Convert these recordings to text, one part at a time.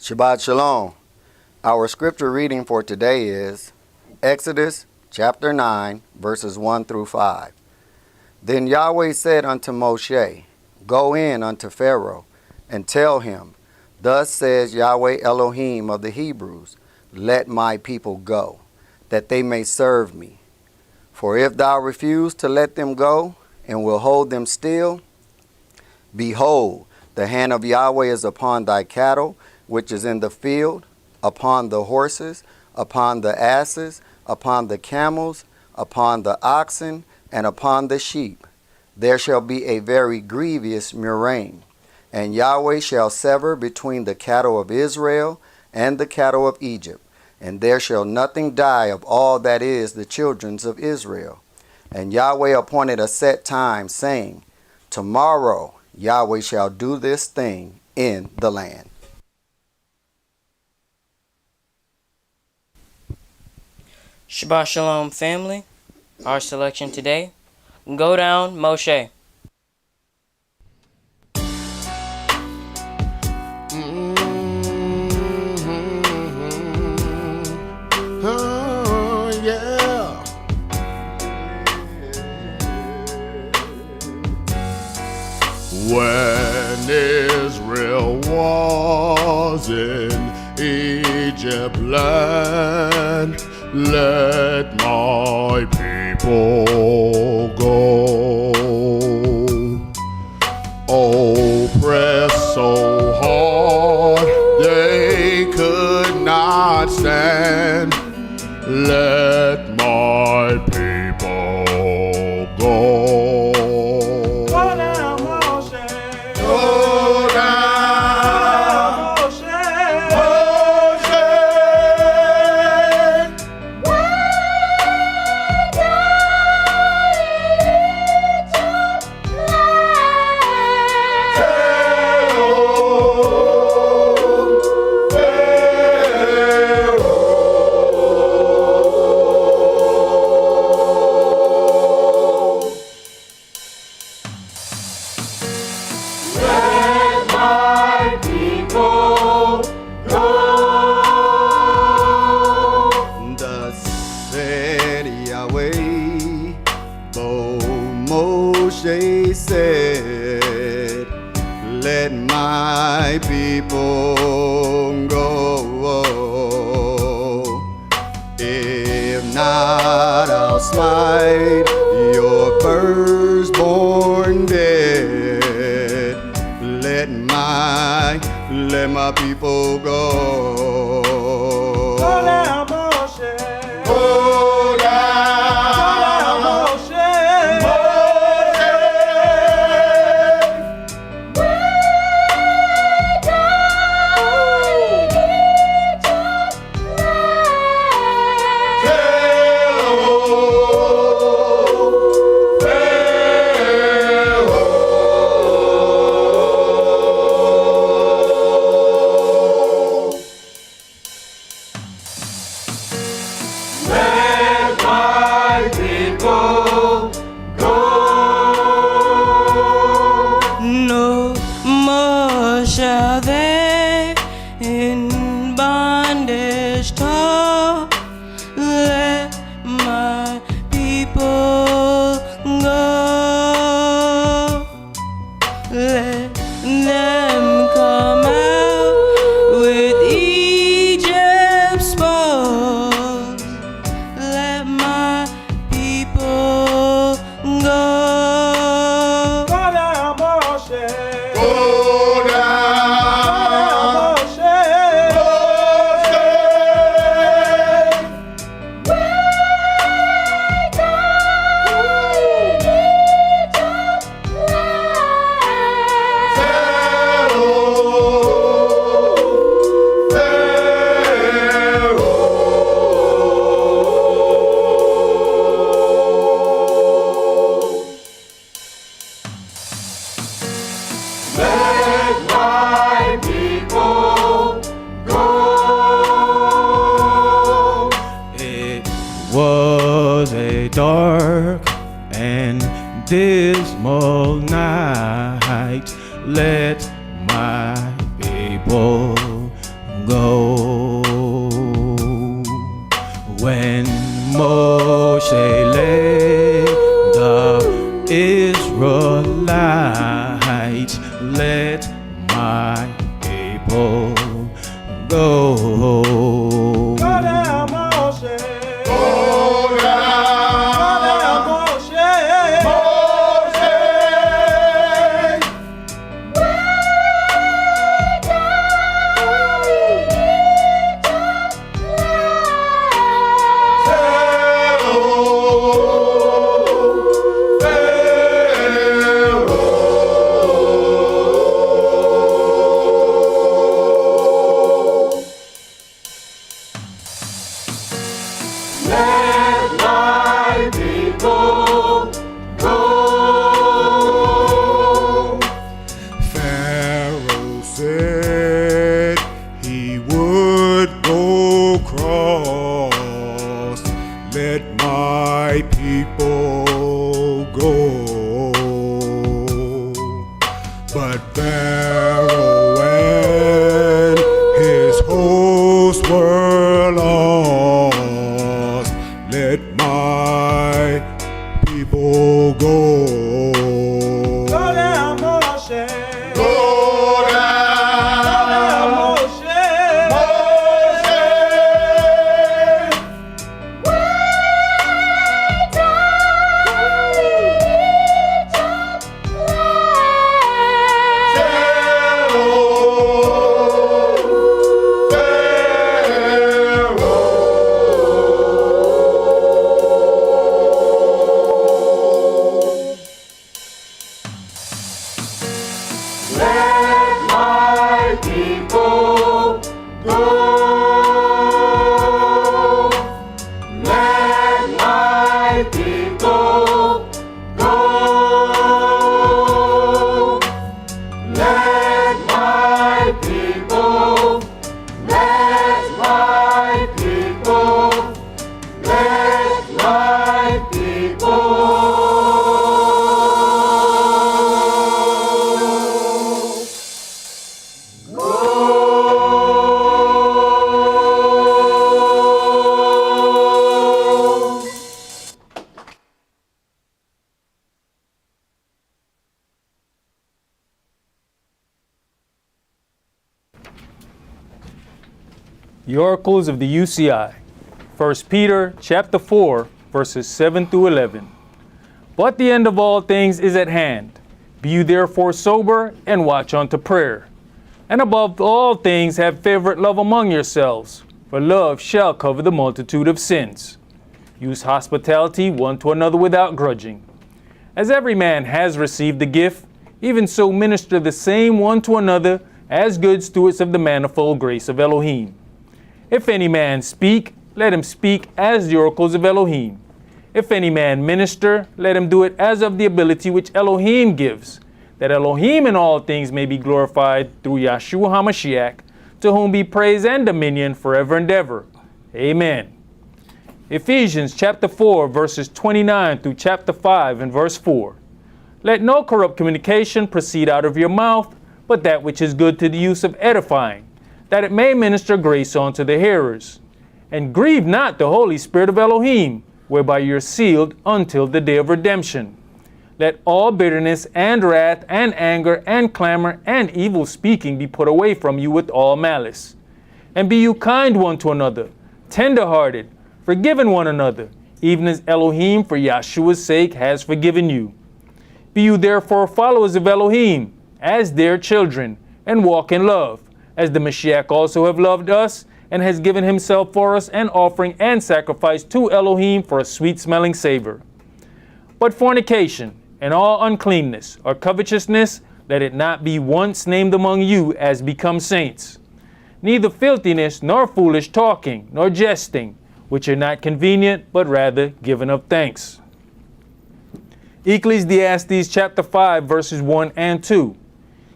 Shabbat Shalom. Our scripture reading for today is Exodus chapter 9, verses 1 through 5. Then Yahweh said unto Moshe, Go in unto Pharaoh, and tell him, Thus says Yahweh Elohim of the Hebrews, Let my people go, that they may serve me. For if thou refuse to let them go, and will hold them still, behold, the hand of Yahweh is upon thy cattle, which is in the field, upon the horses, upon the asses, upon the camels, upon the oxen, and upon the sheep. There shall be a very grievous murrain. And Yahweh shall sever between the cattle of Israel and the cattle of Egypt. And there shall nothing die of all that is the children of Israel. And Yahweh appointed a set time, saying, Tomorrow Yahweh shall do this thing in the land. Shabbat Shalom, family. Our selection today, Go Down, Moshe. Oh, yeah. When Israel was in Egypt land, let my people go. Oppressed so hard they could not stand, let my people go. Go down, Moshe. Go down, Moshe. Moshe. Thus said Yahweh, Moshe said, Let my people go. If not, I'll smite your firstborn dead. Let my people go. Go down, Moshe. Go down, Moshe. No more shall they in bondage talk. Let my people go. Let them come out with Egypt's spoils. Let my people go. Go down, Moshe. Go down, Moshe. It was a dark and dismal night. Let my people go. When Moshe led the Israelites, let my people go. Go down, Moshe. Go down. Go down, Moshe. Moshe. Let my people go. Pharaoh said he would go cross. Let my people go. But Pharaoh and his host were lost. Let my people go. Go down, Moshe. Go down. Moshe. Moshe. Let my people go. Let my people go. Let my people, let my people, let my people. The oracles of the UCI. 1 Peter chapter 4, verses 7 through 11. But the end of all things is at hand. Be you therefore sober and watch unto prayer. And above all things have favorite love among yourselves, for love shall cover the multitude of sins. Use hospitality one to another without grudging. As every man has received the gift, even so minister the same one to another as good stewards of the manifold grace of Elohim. If any man speak, let him speak as the oracles of Elohim. If any man minister, let him do it as of the ability which Elohim gives, that Elohim in all things may be glorified through Yahshua HaMashiach, to whom be praise and dominion forever and ever. Amen. Ephesians chapter 4, verses 29 through chapter 5 and verse 4. Let no corrupt communication proceed out of your mouth, but that which is good to the use of edifying, that it may minister grace unto the hearers. And grieve not the Holy Spirit of Elohim, whereby you're sealed until the day of redemption. Let all bitterness and wrath and anger and clamor and evil speaking be put away from you with all malice. And be you kind one to another, tender-hearted, forgiving one another, even as Elohim for Yahshua's sake has forgiven you. Be you therefore followers of Elohim, as their children, and walk in love, as the Mashiach also have loved us, and has given himself for us an offering and sacrifice to Elohim for a sweet-smelling savor. But fornication, and all uncleanness, or covetousness, let it not be once named among you as become saints. Neither filthiness, nor foolish talking, nor jesting, which are not convenient, but rather giving of thanks. Ecclesiastes chapter 5, verses 1 and 2.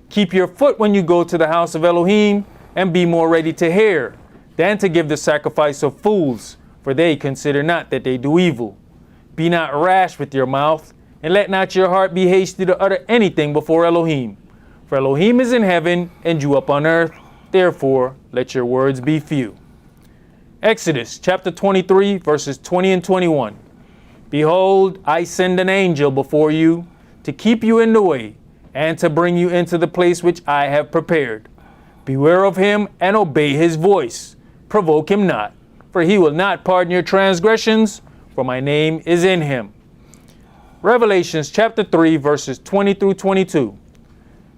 Keep your foot when you go to the house of Elohim, and be more ready to hear, than to give the sacrifice of fools, for they consider not that they do evil. Be not rash with your mouth, and let not your heart be hasty to utter anything before Elohim. For Elohim is in heaven, and you up on earth. Therefore, let your words be few. Exodus chapter 23, verses 20 and 21. Behold, I send an angel before you to keep you in the way and to bring you into the place which I have prepared. Beware of him and obey his voice. Provoke him not, for he will not pardon your transgressions, for my name is in him. Revelations chapter 3, verses 20 through 22.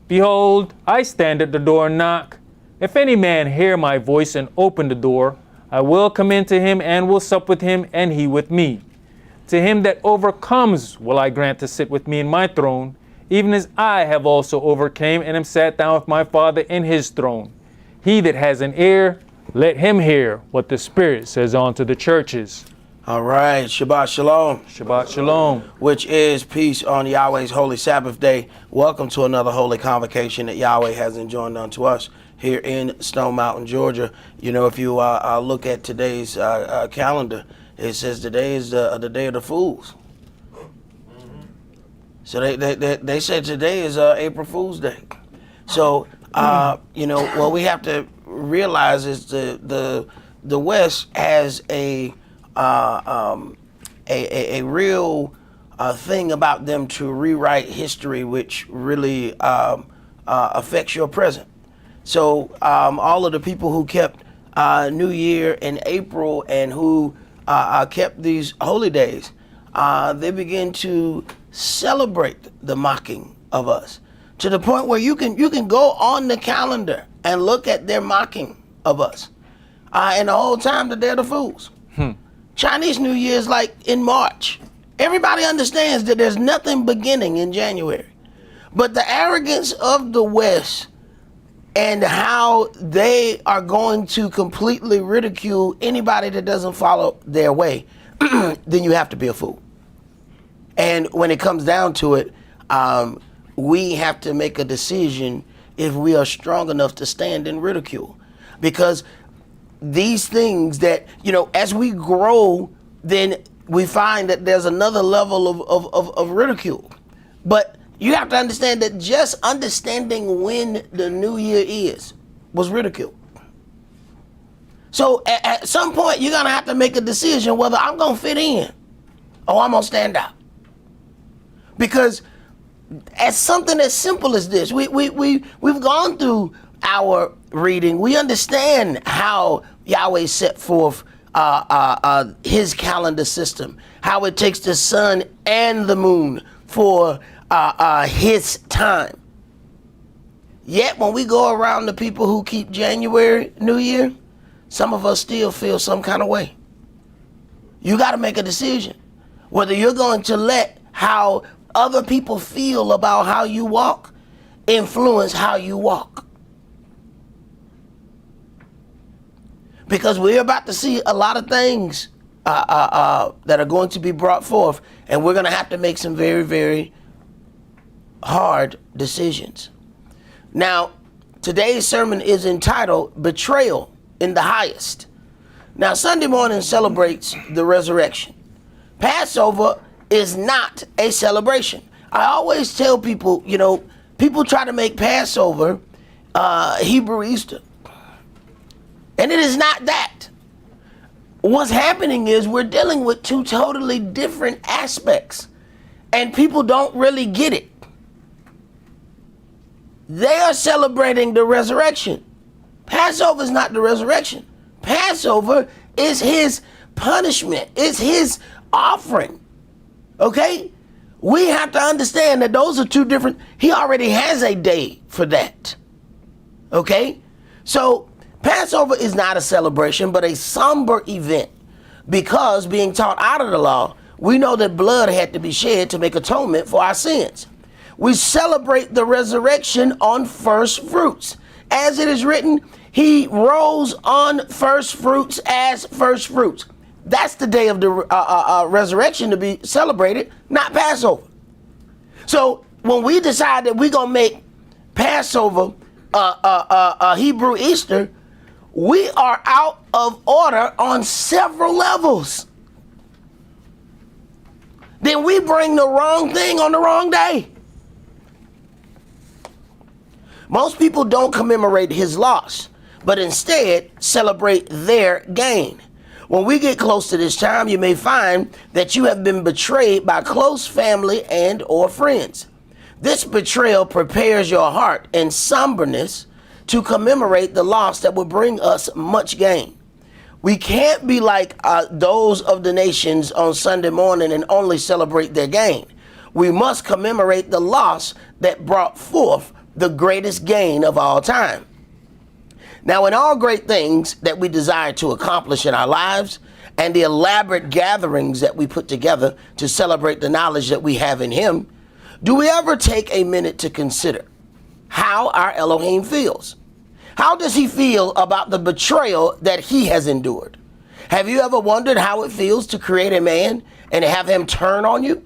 Behold, I stand at the door and knock. If any man hear my voice and open the door, I will come into him and will sup with him and he with me. To him that overcomes will I grant to sit with me in my throne, even as I have also overcame and am sat down with my Father in his throne. He that has an ear, let him hear what the Spirit says unto the churches. All right, Shabbat Shalom, Shabbat Shalom. which is peace on Yahweh's holy Sabbath day. Welcome to another holy convocation that Yahweh has enjoined unto us here in Stone Mountain, Georgia. You know, if you look at today's calendar, it says today is the day of the fools. So they said today is April Fool's Day. So you know, what we have to realize is the West has a real thing about them to rewrite history, which really affects your present. So all of the people who kept New Year in April and who kept these holy days, they begin to celebrate the mocking of us to the point where you can go on the calendar and look at their mocking of us. And the whole time that they're the fools. Chinese New Year is like in March. Everybody understands that there's nothing beginning in January. But the arrogance of the West and how they are going to completely ridicule anybody that doesn't follow their way, then you have to be a fool. And when it comes down to it, we have to make a decision if we are strong enough to stand in ridicule. Because these things that, you know, as we grow, then we find that there's another level of ridicule. But you have to understand that just understanding when the new year was ridicule. So at some point, you're going to have to make a decision whether I'm going to fit in or I'm going to stand out. Because as something as simple as this, we've gone through our reading. We understand how Yahweh set forth his calendar system, how it takes the sun and the moon for his time. Yet when we go around the people who keep January New Year, some of us still feel some kind of way. You got to make a decision whether you're going to let how other people feel about how you walk influence how you walk. Because we're about to see a lot of things that are going to be brought forth, and we're going to have to make some very, very hard decisions. Now, today's sermon is entitled Betrayal in the Highest. Now, Sunday morning celebrates the resurrection. Passover is not a celebration. I always tell people, you know, people try to make Passover Hebrew Easter. And it is not that. What's happening is we're dealing with two totally different aspects. And people don't really get it. They are celebrating the resurrection. Passover is not the resurrection. Passover is his punishment. It's his offering. Okay? We have to understand that those are two different. He already has a day for that. Okay? So Passover is not a celebration, but a somber event. Because being taught out of the law, we know that blood had to be shed to make atonement for our sins. We celebrate the resurrection on first fruits. As it is written, he rose on first fruits as first fruits. That's the day of the resurrection to be celebrated, not Passover. So when we decide that we're going to make Passover Hebrew Easter, we are out of order on several levels. Then we bring the wrong thing on the wrong day. Most people don't commemorate his loss. but instead celebrate their gain. When we get close to this time, you may find that you have been betrayed by close family and or friends. This betrayal prepares your heart in somberness to commemorate the loss that will bring us much gain. We can't be like those of the nations on Sunday morning and only celebrate their gain. We must commemorate the loss that brought forth the greatest gain of all time. Now, in all great things that we desire to accomplish in our lives and the elaborate gatherings that we put together to celebrate the knowledge that we have in Him, do we ever take a minute to consider how our Elohim feels? How does He feel about the betrayal that He has endured? Have you ever wondered how it feels to create a man and have him turn on you?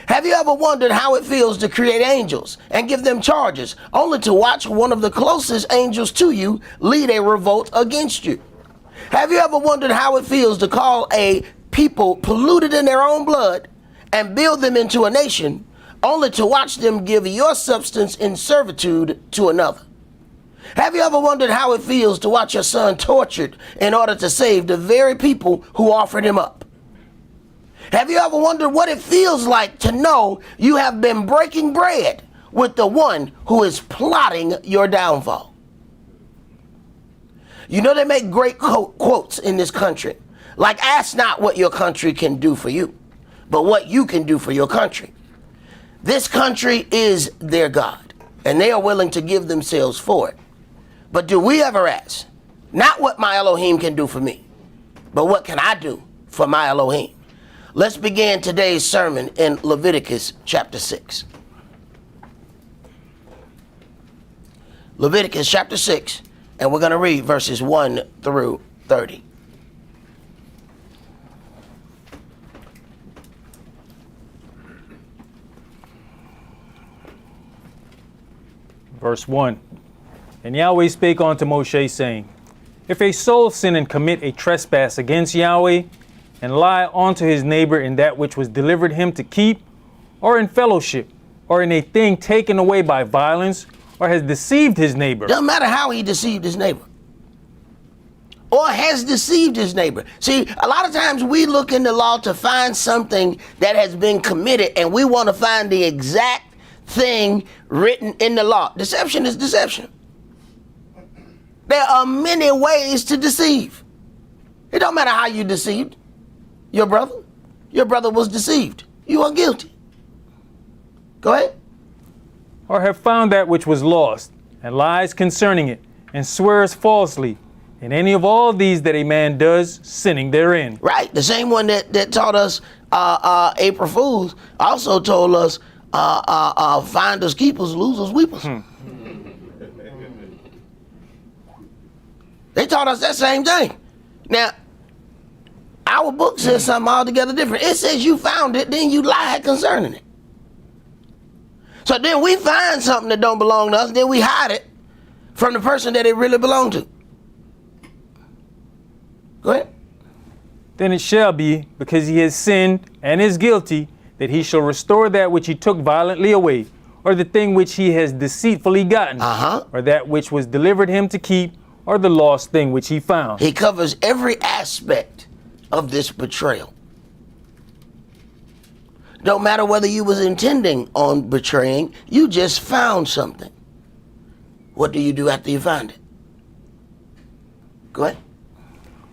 Have you ever wondered how it feels to create angels and give them charges, only to watch one of the closest angels to you lead a revolt against you? Have you ever wondered how it feels to call a people polluted in their own blood and build them into a nation, only to watch them give your substance in servitude to another? Have you ever wondered how it feels to watch your son tortured in order to save the very people who offered him up? Have you ever wondered what it feels like to know you have been breaking bread with the one who is plotting your downfall? You know, they make great quotes in this country, like, ask not what your country can do for you, but what you can do for your country. This country is their God, and they are willing to give themselves for it. But do we ever ask, not what my Elohim can do for me, but what can I do for my Elohim? Let's begin today's sermon in Leviticus chapter 6. Leviticus chapter 6, and we're going to read verses 1 through 30. Verse 1. And Yahweh spake unto Moshe, saying, If a soul sin and commit a trespass against Yahweh, and lie unto his neighbor in that which was delivered him to keep, or in fellowship, or in a thing taken away by violence, or has deceived his neighbor. Doesn't matter how he deceived his neighbor, or has deceived his neighbor. See, a lot of times we look in the law to find something that has been committed, and we want to find the exact thing written in the law. Deception is deception. There are many ways to deceive. It don't matter how you deceived your brother. Your brother was deceived. You are guilty. Go ahead. Or have found that which was lost, and lies concerning it, and swears falsely. And any of all these that a man does, sinning therein. Right. The same one that taught us April Fools also told us finders, keepers, losers, weepers. They taught us that same thing. Now, our book says something altogether different. It says you found it, then you lied concerning it. So then we find something that don't belong to us, then we hide it from the person that it really belonged to. Go ahead. Then it shall be, because he has sinned and is guilty, that he shall restore that which he took violently away, or the thing which he has deceitfully gotten, or that which was delivered him to keep, or the lost thing which he found. He covers every aspect of this betrayal. Don't matter whether you was intending on betraying, you just found something. What do you do after you find it? Go ahead.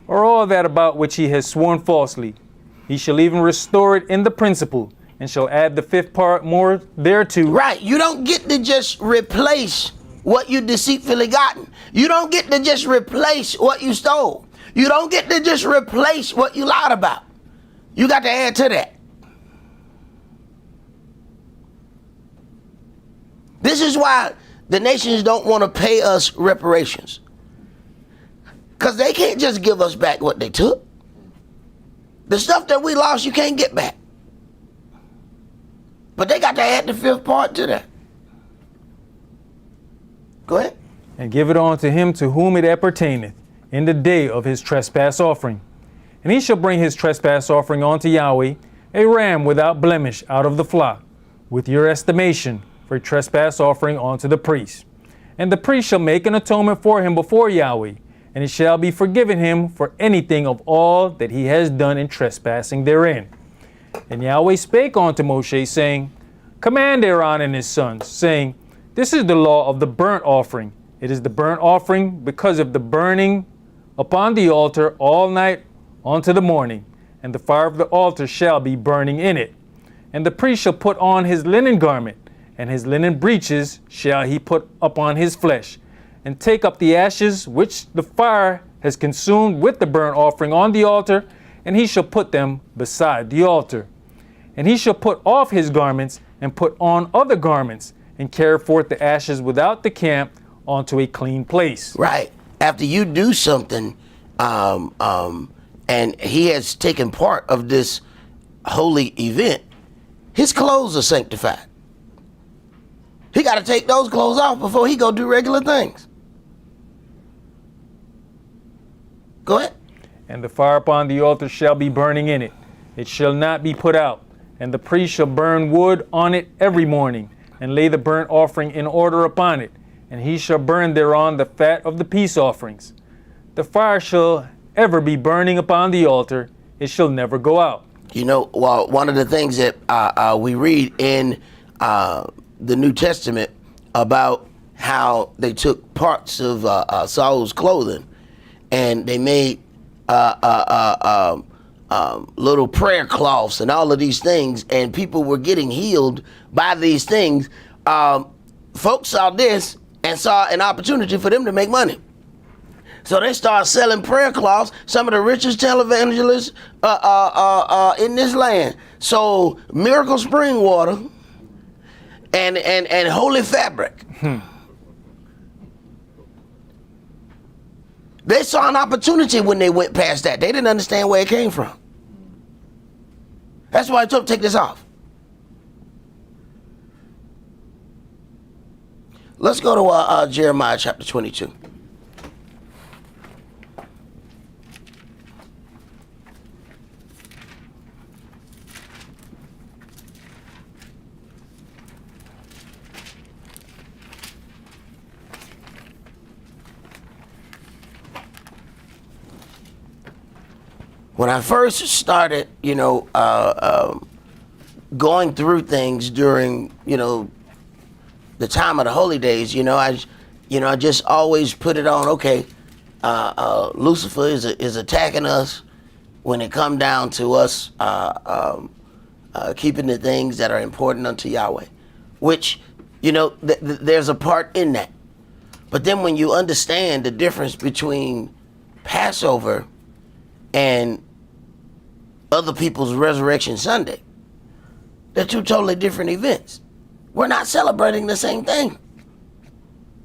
Or all that about which he has sworn falsely. He shall even restore it in the principal, and shall add the fifth part more thereto. Right. You don't get to just replace what you deceitfully gotten. You don't get to just replace what you stole. You don't get to just replace what you lied about. You got to add to that. This is why the nations don't want to pay us reparations. Because they can't just give us back what they took. The stuff that we lost, you can't get back. But they got to add the fifth part to that. Go ahead. And give it unto him to whom it appertaineth in the day of his trespass offering. And he shall bring his trespass offering unto Yahweh, a ram without blemish out of the flock, with your estimation for a trespass offering unto the priest. And the priest shall make an atonement for him before Yahweh, and it shall be forgiven him for anything of all that he has done in trespassing therein. And Yahweh spake unto Moshe, saying, Command Aaron and his sons, saying, This is the law of the burnt offering. It is the burnt offering because of the burning upon the altar all night unto the morning, and the fire of the altar shall be burning in it. And the priest shall put on his linen garment, and his linen breeches shall he put upon his flesh, and take up the ashes which the fire has consumed with the burnt offering on the altar, and he shall put them beside the altar. And he shall put off his garments, and put on other garments, and carry forth the ashes without the camp onto a clean place. Right. After you do something, and he has taken part of this holy event, his clothes are sanctified. He got to take those clothes off before he go do regular things. Go ahead. And the fire upon the altar shall be burning in it. It shall not be put out. And the priest shall burn wood on it every morning, and lay the burnt offering in order upon it. And he shall burn thereon the fat of the peace offerings. The fire shall ever be burning upon the altar. It shall never go out. You know, well, one of the things that we read in the New Testament about how they took parts of Saul's clothing and they made little prayer cloths and all of these things, and people were getting healed by these things. Folks saw this and saw an opportunity for them to make money. So they started selling prayer cloths. Some of the richest televangelists in this land sold miracle spring water and holy fabric. They saw an opportunity when they went past that. They didn't understand where it came from. That's why I told them to take this off. Let's go to Jeremiah chapter 22. When I first started, going through things during, the time of the holy days, I just always put it on, okay, Lucifer is attacking us when it come down to us keeping the things that are important unto Yahweh, which, there's a part in that. But then when you understand the difference between Passover and other people's Resurrection Sunday, they're two totally different events. We're not celebrating the same thing.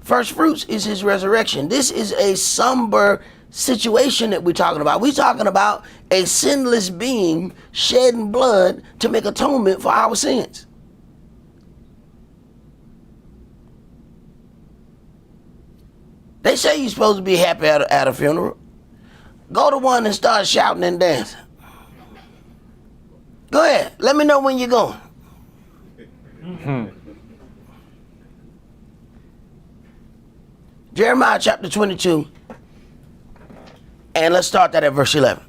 First fruits is his resurrection. This is a somber situation that we're talking about. We're talking about a sinless being shedding blood to make atonement for our sins. They say you're supposed to be happy at a funeral. Go to one and start shouting and dancing. Go ahead. Let me know when you're going. Jeremiah chapter 22. And let's start that at verse 11.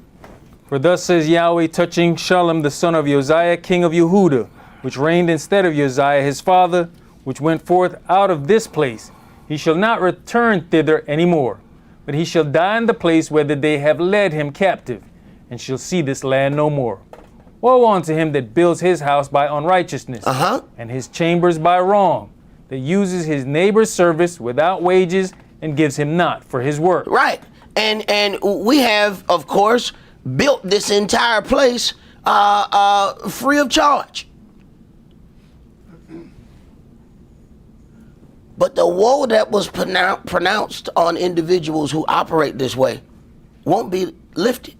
For thus says Yahweh touching Shallum the son of Josiah, king of Yehuda, which reigned instead of Josiah his father, which went forth out of this place. He shall not return thither any more, but he shall die in the place whither they have led him captive, and shall see this land no more. Woe unto him that builds his house by unrighteousness, and his chambers by wrong, that uses his neighbor's service without wages, and gives him not for his work. Right. And we have, of course, built this entire place free of charge. But the woe that was pronounced on individuals who operate this way won't be lifted.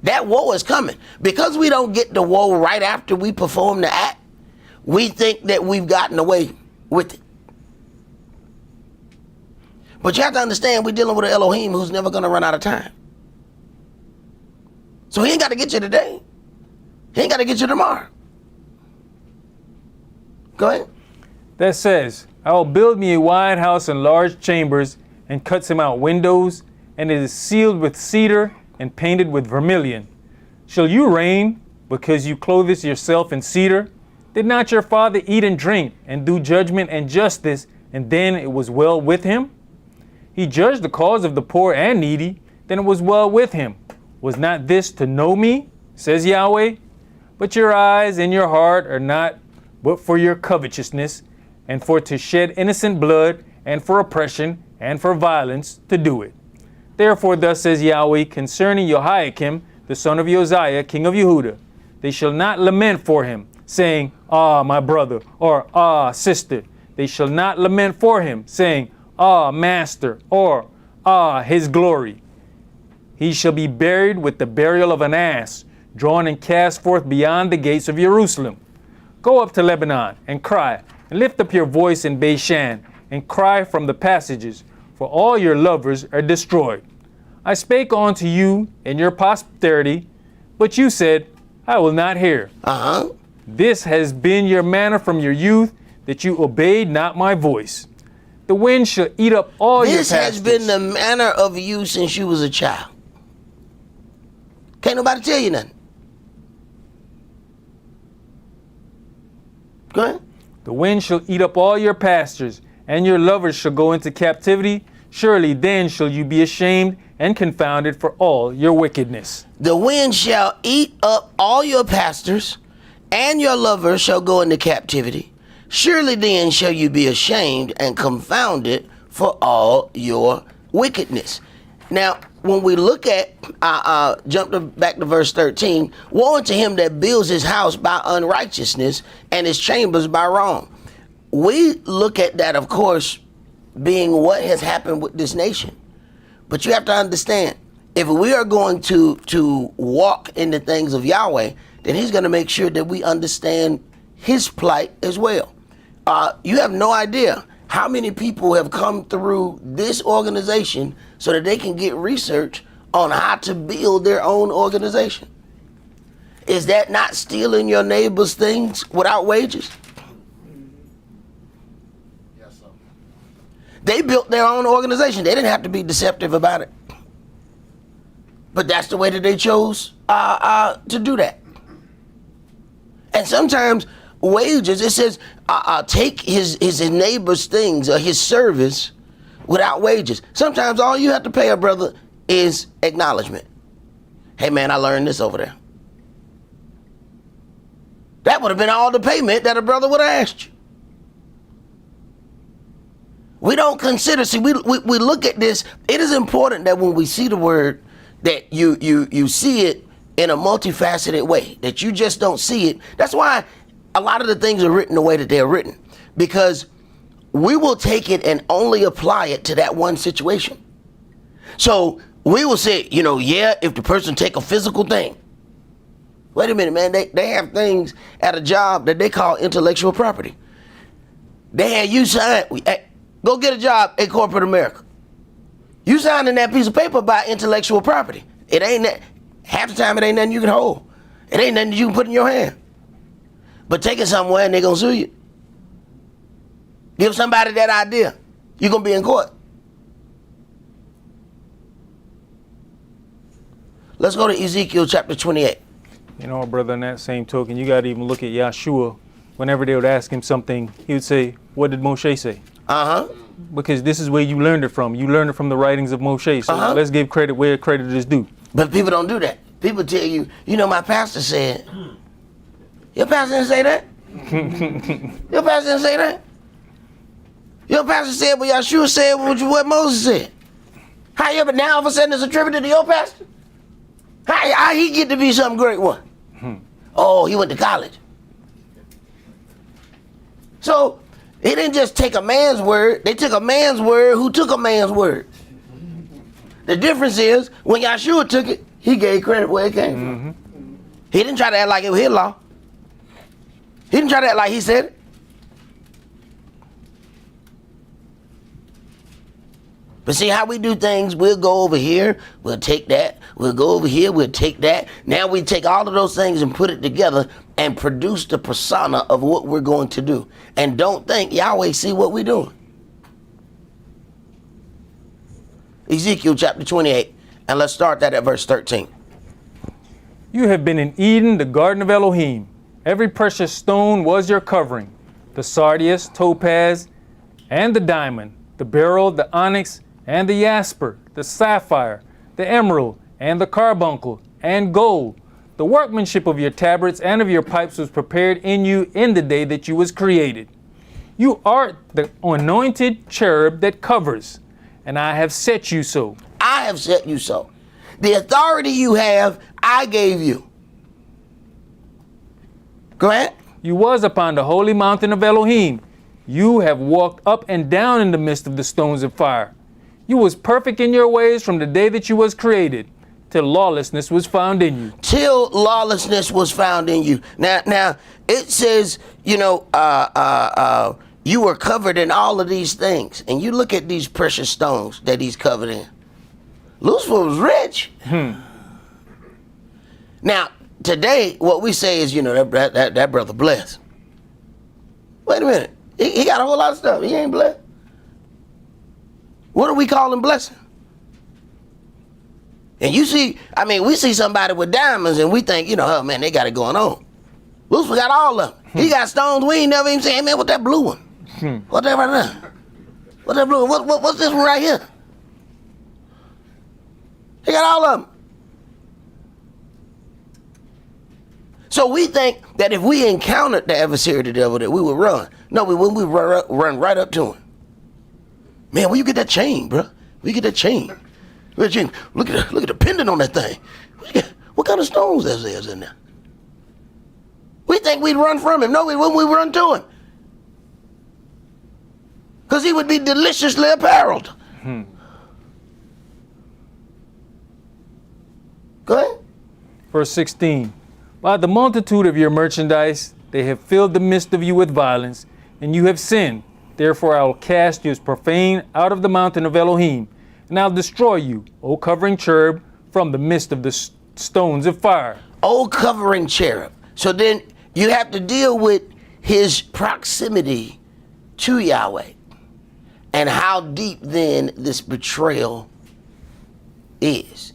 That woe is coming. Because we don't get the woe right after we perform the act, we think that we've gotten away with it. But you have to understand, we're dealing with an Elohim who's never going to run out of time. So he ain't got to get you today. He ain't got to get you tomorrow. Go ahead. That says, I will build me a wide house and large chambers, and cut him out windows, and it is sealed with cedar and painted with vermilion. Shall you reign because you clothe yourself in cedar? Did not your father eat and drink and do judgment and justice, and then it was well with him? He judged the cause of the poor and needy, then it was well with him. Was not this to know me, says Yahweh? But your eyes and your heart are not but for your covetousness, and for to shed innocent blood, and for oppression, and for violence to do it. Therefore thus says Yahweh concerning Jehoiakim, the son of Josiah, king of Yehudah, they shall not lament for him, saying, Ah, my brother, or Ah, sister. They shall not lament for him, saying, Ah, master, or Ah, his glory. He shall be buried with the burial of an ass, drawn and cast forth beyond the gates of Jerusalem. Go up to Lebanon and cry, and lift up your voice in Bashan, and cry from the passages, for all your lovers are destroyed. I spake unto you and your posterity, but you said, I will not hear. This has been your manner from your youth, that you obeyed not my voice. The wind shall eat up all your pastures. This has been the manner of you since you was a child. Can't nobody tell you nothing. Go ahead. The wind shall eat up all your pastures, and your lovers shall go into captivity. Surely then shall you be ashamed and confounded for all your wickedness. The wind shall eat up all your pastors, and your lovers shall go into captivity. Surely then shall you be ashamed and confounded for all your wickedness. Now, when we look at, back to verse 13, woe unto him that builds his house by unrighteousness and his chambers by wrong. We look at that, of course, being what has happened with this nation. But you have to understand, if we are going to walk in the things of Yahweh, then he's going to make sure that we understand his plight as well. You have no idea how many people have come through this organization so that they can get research on how to build their own organization. Is that not stealing your neighbor's things without wages? Yes, sir. They built their own organization. They didn't have to be deceptive about it. But that's the way that they chose to do that. And sometimes wages, it says, take his neighbor's things or his service without wages. Sometimes all you have to pay a brother is acknowledgement. Hey man, I learned this over there. That would have been all the payment that a brother would have asked you. We don't consider, we look at this. It is important that when we see the word, that you see it in a multifaceted way, that you just don't see it. That's why a lot of the things are written the way that they're written, because we will take it and only apply it to that one situation. So we will say, if the person take a physical thing. Wait a minute, man, they have things at a job that they call intellectual property. They had you sign, go get a job at corporate America. You signing that piece of paper about intellectual property. It ain't that, half the time it ain't nothing you can hold. It ain't nothing you can put in your hand. But take it somewhere and they're going to sue you. Give somebody that idea, you're going to be in court. Let's go to Ezekiel chapter 28. Brother, in that same token, you got to even look at Yahshua. Whenever they would ask him something, he would say, what did Moshe say? Because this is where you learned it from. You learned it from the writings of Moshe. So let's give credit where credit is due. But people don't do that. People tell you, my pastor said. Your pastor didn't say that? Your pastor didn't say that? Your pastor said what Yahshua said, what Moses said. How you ever now all of a sudden it's attributed to your pastor? How he get to be some great one? Oh, he went to college. So he didn't just take a man's word. They took a man's word who took a man's word. The difference is when Yahshua took it, he gave credit where it came from. He didn't try to act like it was his law. He didn't try to act like he said it. But see how we do things, we'll go over here, we'll take that, we'll go over here, we'll take that. Now we take all of those things and put it together and produce the persona of what we're going to do. And don't think Yahweh see what we're doing. Ezekiel chapter 28, and let's start that at verse 13. You have been in Eden, the garden of Elohim. Every precious stone was your covering. The sardius, topaz, and the diamond, the beryl, the onyx, and the jasper, the sapphire, the emerald, and the carbuncle, and gold. The workmanship of your tabrets and of your pipes was prepared in you in the day that you was created. You are the anointed cherub that covers, and I have set you so. I have set you so. The authority you have, I gave you. Go ahead. You was upon the holy mountain of Elohim. You have walked up and down in the midst of the stones of fire. You was perfect in your ways from the day that you was created, till lawlessness was found in you. Till lawlessness was found in you. Now it says, you were covered in all of these things. And you look at these precious stones that he's covered in. Lucifer was rich. Now, today, what we say is, that brother blessed. Wait a minute. He got a whole lot of stuff. He ain't blessed. What do we call him blessing? And you see, we see somebody with diamonds and we think, oh man, they got it going on. Lucifer got all of them. He got stones we ain't never even seen. Hey man, what's that blue one? What's that right there? What's that blue one? What's this one right here? He got all of them. So we think that if we encountered the adversary of the devil that we would run. No, we wouldn't. We run right up to him. Man, where you get that chain, bro? Where you get that chain? Look at the pendant on that thing. What kind of stones there's in there? We think we'd run from him. No, we wouldn't. We run to him. Because he would be deliciously appareled. Go ahead. Verse 16. By the multitude of your merchandise, they have filled the midst of you with violence, and you have sinned. Therefore I will cast you as profane out of the mountain of Elohim, and I'll destroy you, O covering cherub, from the midst of the stones of fire. O covering cherub. So then you have to deal with his proximity to Yahweh, and how deep then this betrayal is.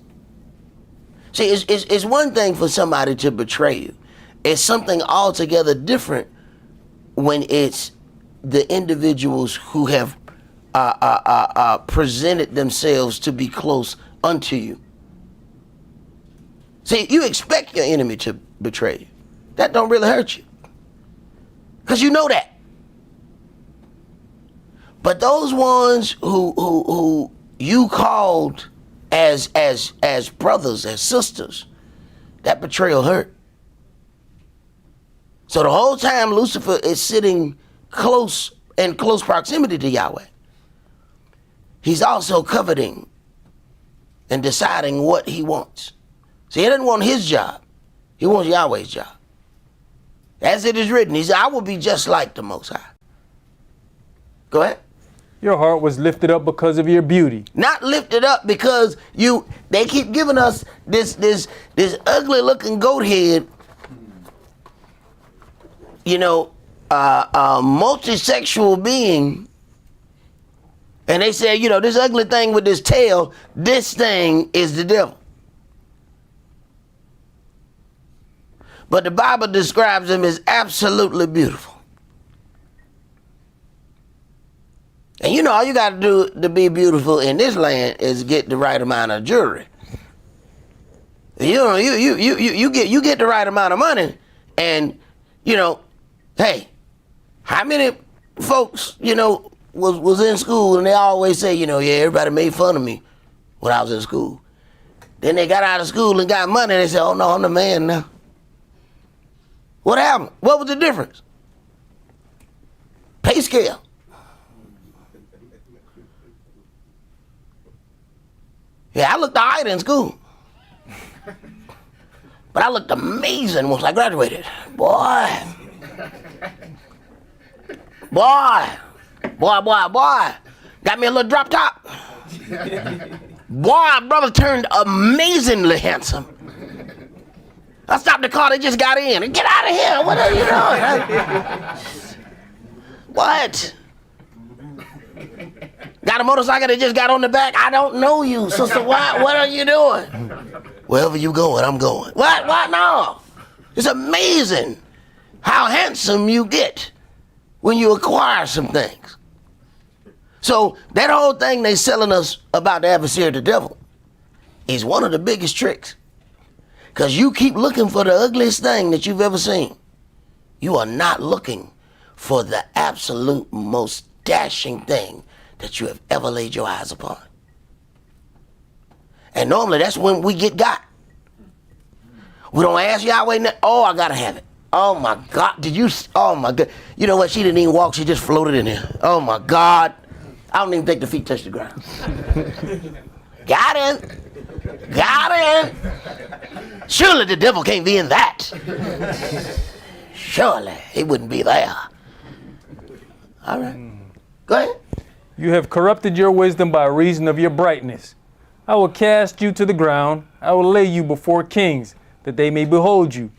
See, it's one thing for somebody to betray you. It's something altogether different when it's the individuals who have presented themselves to be close unto you. See, you expect your enemy to betray you. That don't really hurt you, because you know that. But those ones who you called as brothers, as sisters, that betrayal hurt. So the whole time Lucifer is sitting in close proximity to Yahweh, he's also coveting and deciding what he wants. See, he doesn't want his job. He wants Yahweh's job. As it is written, he said, I will be just like the Most High. Go ahead. Your heart was lifted up because of your beauty. Not lifted up because they keep giving us this ugly looking goat head, multisexual being. And they say, this ugly thing with this tail, this thing is the devil. But the Bible describes him as absolutely beautiful. And all you got to do to be beautiful in this land is get the right amount of jewelry. You get the right amount of money, and hey, how many folks was in school and they always say everybody made fun of me when I was in school. Then they got out of school and got money and they said, oh no, I'm the man now. What happened? What was the difference? Pay scale. Yeah, I looked all right in school. But I looked amazing once I graduated. Boy. Got me a little drop top. Boy, brother turned amazingly handsome. I stopped the car, they just got in. Get out of here. What are you doing? What? Got a motorcycle that just got on the back? I don't know you, sister. What are you doing? Wherever you going, I'm going. What? No. It's amazing how handsome you get when you acquire some things. So that whole thing they selling us about the adversary of the devil is one of the biggest tricks. Because you keep looking for the ugliest thing that you've ever seen. You are not looking for the absolute most dashing thing that you have ever laid your eyes upon. And normally that's when we get got. We don't ask Yahweh, oh, I gotta have it. Oh my God, oh my God. You know what, she didn't even walk, she just floated in there. Oh my God. I don't even think the feet touched the ground. Got him. Surely the devil can't be in that. Surely he wouldn't be there. All right, go ahead. You have corrupted your wisdom by reason of your brightness. I will cast you to the ground. I will lay you before kings, that they may behold you.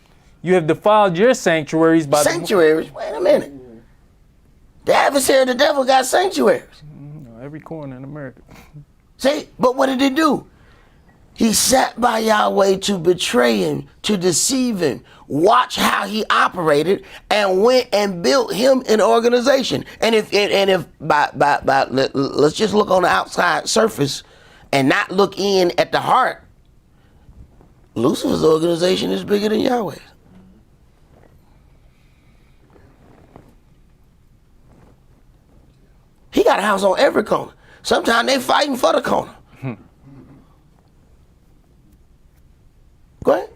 You have defiled your sanctuaries by Sanctuaries? Wait a minute. The adversary of the devil got sanctuaries. every corner in America. See, but what did he do? He sat by Yahweh to betray him, to deceive him. Watch how he operated, and went and built him an organization. And if let's just look on the outside surface and not look in at the heart. Lucifer's organization is bigger than Yahweh's. He got a house on every corner. Sometimes they fighting for the corner. Go ahead.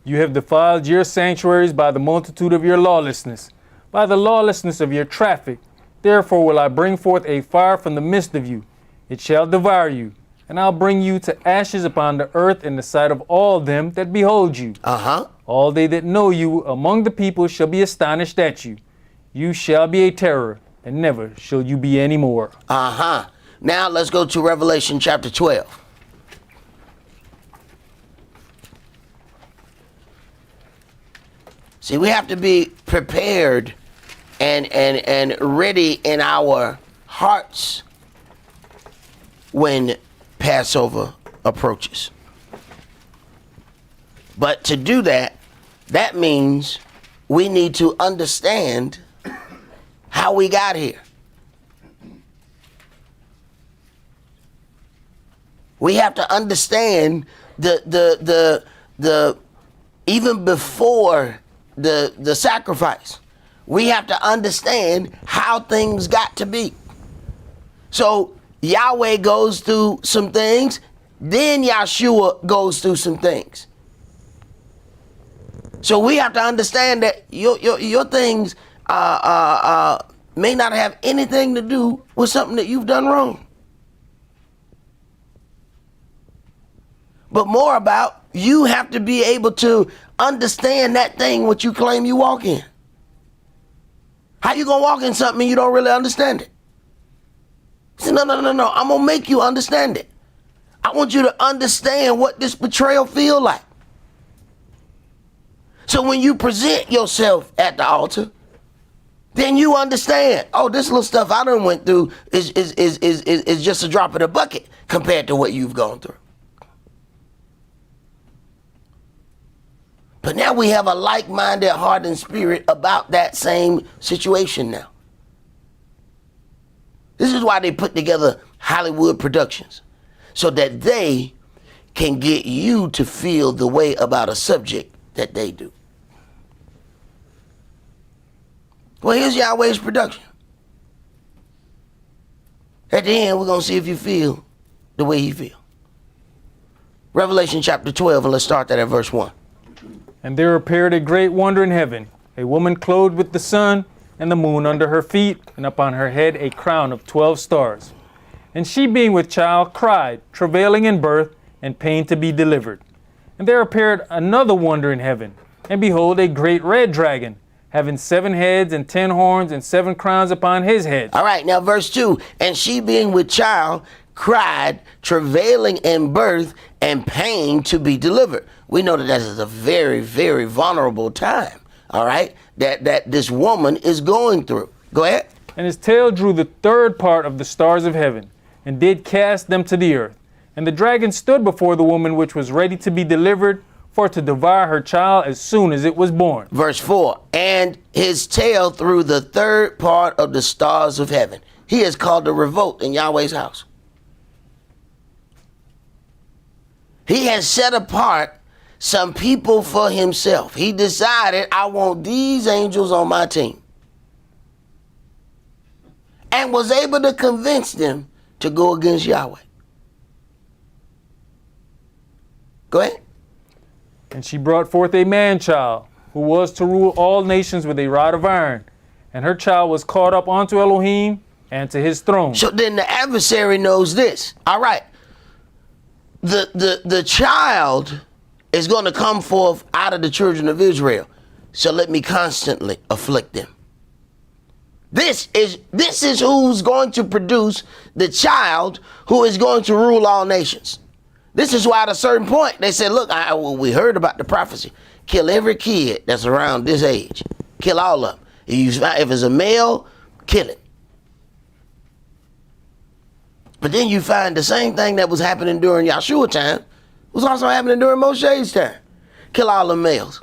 You have defiled your sanctuaries by the multitude of your lawlessness, by the lawlessness of your traffic. Therefore will I bring forth a fire from the midst of you. It shall devour you, and I'll bring you to ashes upon the earth in the sight of all them that behold you. All they that know you among the people shall be astonished at you. You shall be a terror, and never shall you be any more. Now let's go to Revelation chapter 12. See, we have to be prepared and ready in our hearts when Passover approaches. But to do that, that means we need to understand how we got here. We have to understand the even before the sacrifice. We have to understand how things got to be. So Yahweh goes through some things, then Yahshua goes through some things. So we have to understand that your things may not have anything to do with something that you've done wrong. But more about, you have to be able to understand that thing what you claim you walk in. How you gonna walk in something and you don't really understand it? Say, no, I'm gonna make you understand it. I want you to understand what this betrayal feel like. So when you present yourself at the altar, then you understand, oh, this little stuff I done went through is just a drop in the bucket compared to what you've gone through. But now we have a like-minded heart and spirit about that same situation now. This is why they put together Hollywood productions, so that they can get you to feel the way about a subject that they do. Well, here's Yahweh's production. At the end, we're going to see if you feel the way he feels. Revelation chapter 12, and let's start that at verse 1. And there appeared a great wonder in heaven, a woman clothed with the sun and the moon under her feet, and upon her head a crown of 12 stars. And she, being with child, cried, travailing in birth, and pain to be delivered. And there appeared another wonder in heaven, and behold, a great red dragon, having 7 heads and 10 horns and 7 crowns upon his head. All right, now verse 2. And she, being with child, cried, travailing in birth and pain to be delivered. We know that is a very, very vulnerable time, all right, that this woman is going through. Go ahead. And his tail drew the third part of the stars of heaven, and did cast them to the earth. And the dragon stood before the woman which was ready to be delivered, for to devour her child as soon as it was born. Verse 4, and his tail threw the third part of the stars of heaven. He is called the revolt in Yahweh's house. He has set apart some people for himself. He decided, I want these angels on my team. And was able to convince them to go against Yahweh. Go ahead. And she brought forth a man-child, who was to rule all nations with a rod of iron. And her child was caught up unto Elohim and to his throne. So then the adversary knows this. All right. The child is going to come forth out of the children of Israel. So let me constantly afflict them. This is who's going to produce the child who is going to rule all nations. This is why at a certain point they said, look, we heard about the prophecy. Kill every kid that's around this age. Kill all of them. If it's a male, kill it. But then you find the same thing that was happening during Yahshua time was also happening during Moshe's time. Kill all the males.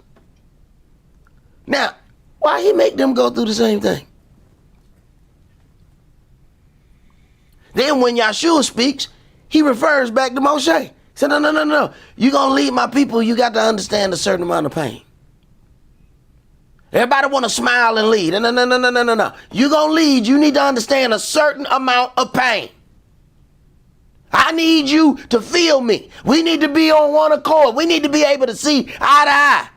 Now, why he make them go through the same thing? Then when Yahshua speaks, he refers back to Moshe. He said, no. You're going to lead my people. You got to understand a certain amount of pain. Everybody want to smile and lead. No. You're going to lead. You need to understand a certain amount of pain. I need you to feel me. We need to be on one accord. We need to be able to see eye to eye.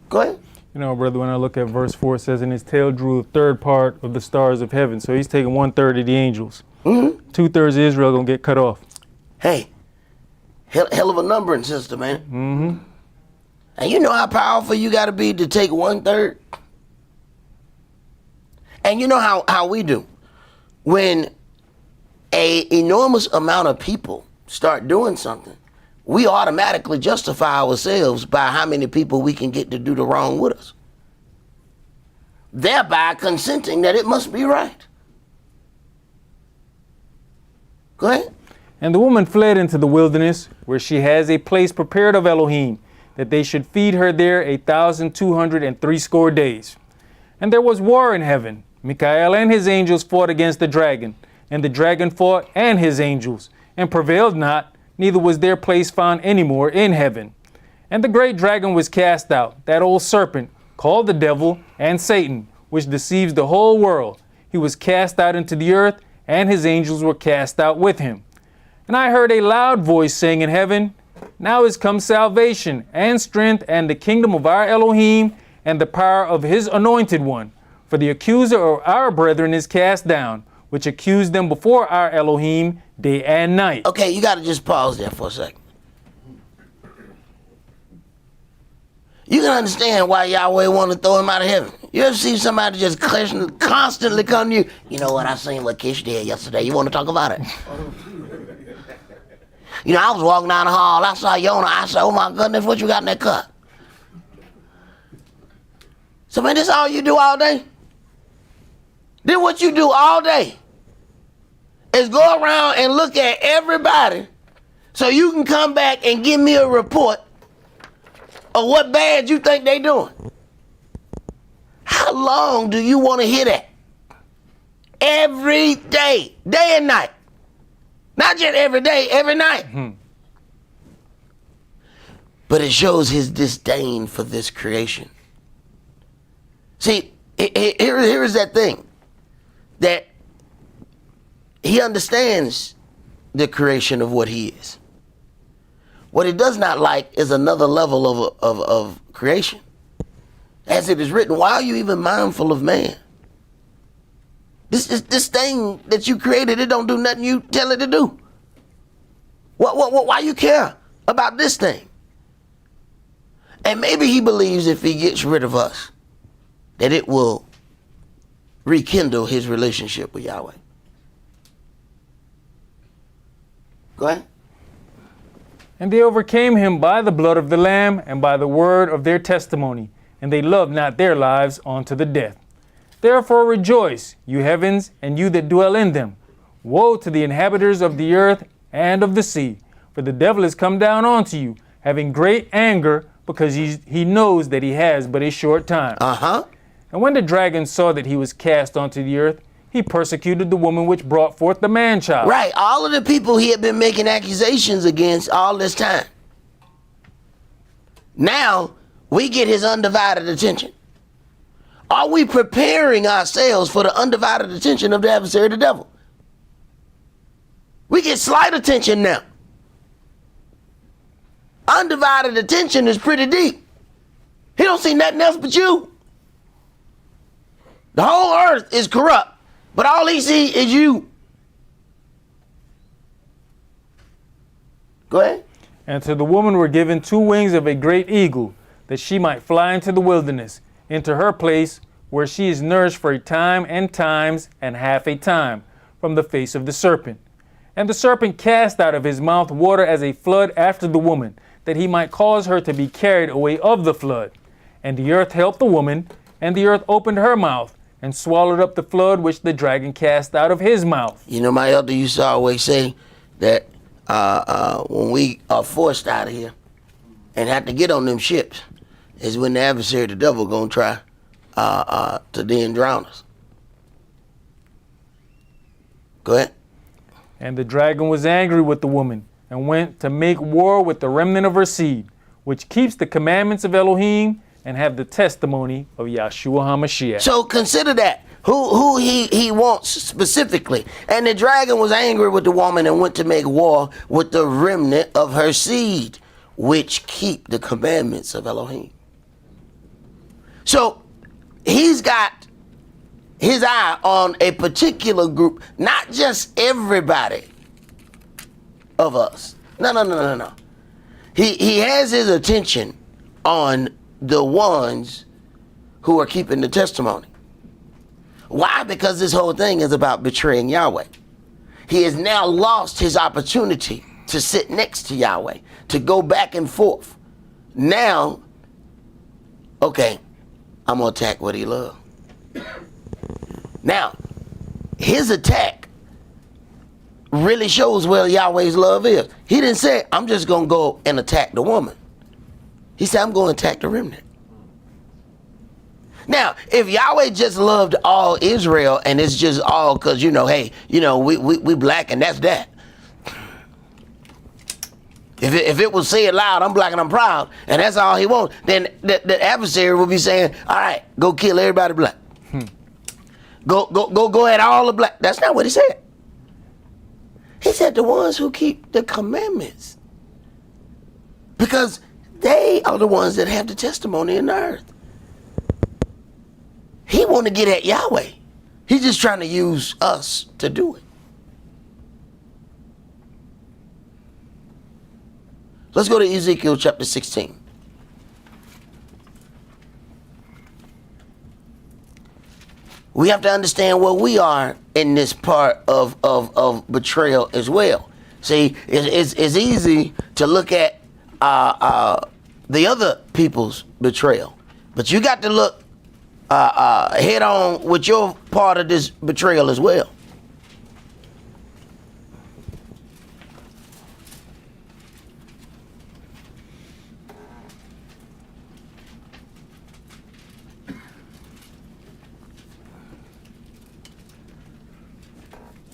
Go ahead. You know, brother, when I look at verse 4, it says, and his tail drew a third part of the stars of heaven. So he's taking 1/3 of the angels. 2/3 of Israel going to get cut off. Hey, hell of a numbering system, man. And you know how powerful you got to be to take 1/3? And you know how we do. When a enormous amount of people start doing something, we automatically justify ourselves by how many people we can get to do the wrong with us, thereby consenting that it must be right. Go ahead. And the woman fled into the wilderness, where she has a place prepared of Elohim, that they should feed her there 1,260 days. And there was war in heaven. Michael and his angels fought against the dragon, and the dragon fought and his angels, and prevailed not, neither was their place found any more in heaven. And the great dragon was cast out, that old serpent, called the devil and Satan, which deceives the whole world. He was cast out into the earth, and his angels were cast out with him. And I heard a loud voice saying in heaven, now is come salvation, and strength, and the kingdom of our Elohim, and the power of his anointed one. For the accuser of our brethren is cast down, which accused them before our Elohim day and night. Okay, you got to just pause there for a second. You can understand why Yahweh want to throw him out of heaven. You ever see somebody just constantly come to you? You know what, I seen what Kish did yesterday. You want to talk about it? You know, I was walking down the hall. I saw Yonah. I said, oh my goodness, what you got in that cup? So, man, this all you do all day? Then what you do all day is go around and look at everybody so you can come back and give me a report of what bad you think they doing. How long do you want to hear that? Every day, day and night. Not just every day, every night. But it shows his disdain for this creation. See, here is that thing. That he understands the creation of what he is. What he does not like is another level of creation. As it is written, why are you even mindful of man? This thing that you created, it don't do nothing you tell it to do. Why you care about this thing? And maybe he believes if he gets rid of us, that it will rekindle his relationship with Yahweh. Go ahead. And they overcame him by the blood of the Lamb and by the word of their testimony, and they loved not their lives unto the death. Therefore rejoice, you heavens, and you that dwell in them. Woe to the inhabitants of the earth and of the sea, for the devil is come down unto you, having great anger, because he knows that he has but a short time. And when the dragon saw that he was cast onto the earth, he persecuted the woman which brought forth the man-child. Right, all of the people he had been making accusations against all this time. Now, we get his undivided attention. Are we preparing ourselves for the undivided attention of the adversary, the devil? We get slight attention now. Undivided attention is pretty deep. He don't see nothing else but you. The whole earth is corrupt, but all he sees is you. Go ahead. And to the woman were given 2 wings of a great eagle, that she might fly into the wilderness, into her place, where she is nourished for a time and times and half a time, from the face of the serpent. And the serpent cast out of his mouth water as a flood after the woman, that he might cause her to be carried away of the flood. And the earth helped the woman, and the earth opened her mouth, and swallowed up the flood which the dragon cast out of his mouth. You know, my elder used to always say that when we are forced out of here and have to get on them ships, is when the adversary, the devil, gonna try to then drown us. Go ahead. And the dragon was angry with the woman, and went to make war with the remnant of her seed, which keeps the commandments of Elohim, and have the testimony of Yahshua HaMashiach. So consider that. Who he wants specifically. And the dragon was angry with the woman and went to make war with the remnant of her seed, which keep the commandments of Elohim. So he's got his eye on a particular group, not just everybody of us. No. He has his attention on the ones who are keeping the testimony. Why? Because this whole thing is about betraying Yahweh. He has now lost his opportunity to sit next to Yahweh, to go back and forth. Now, okay, I'm going to attack what he loves. Now, his attack really shows where Yahweh's love is. He didn't say, I'm just going to go and attack the woman. He said, I'm going to attack the remnant. Now, if Yahweh just loved all Israel and it's just all because, hey, we black and that's that. If it was say it loud, I'm black and I'm proud, and that's all he wants, then the adversary will be saying, all right, go kill everybody black. Go at all the black. That's not what he said. He said the ones who keep the commandments. Because they are the ones that have the testimony in the earth. He want to get at Yahweh. He's just trying to use us to do it. Let's go to Ezekiel chapter 16. We have to understand where we are in this part of betrayal as well. See, it's easy to look at the other people's betrayal, but you got to look head on with your part of this betrayal as well.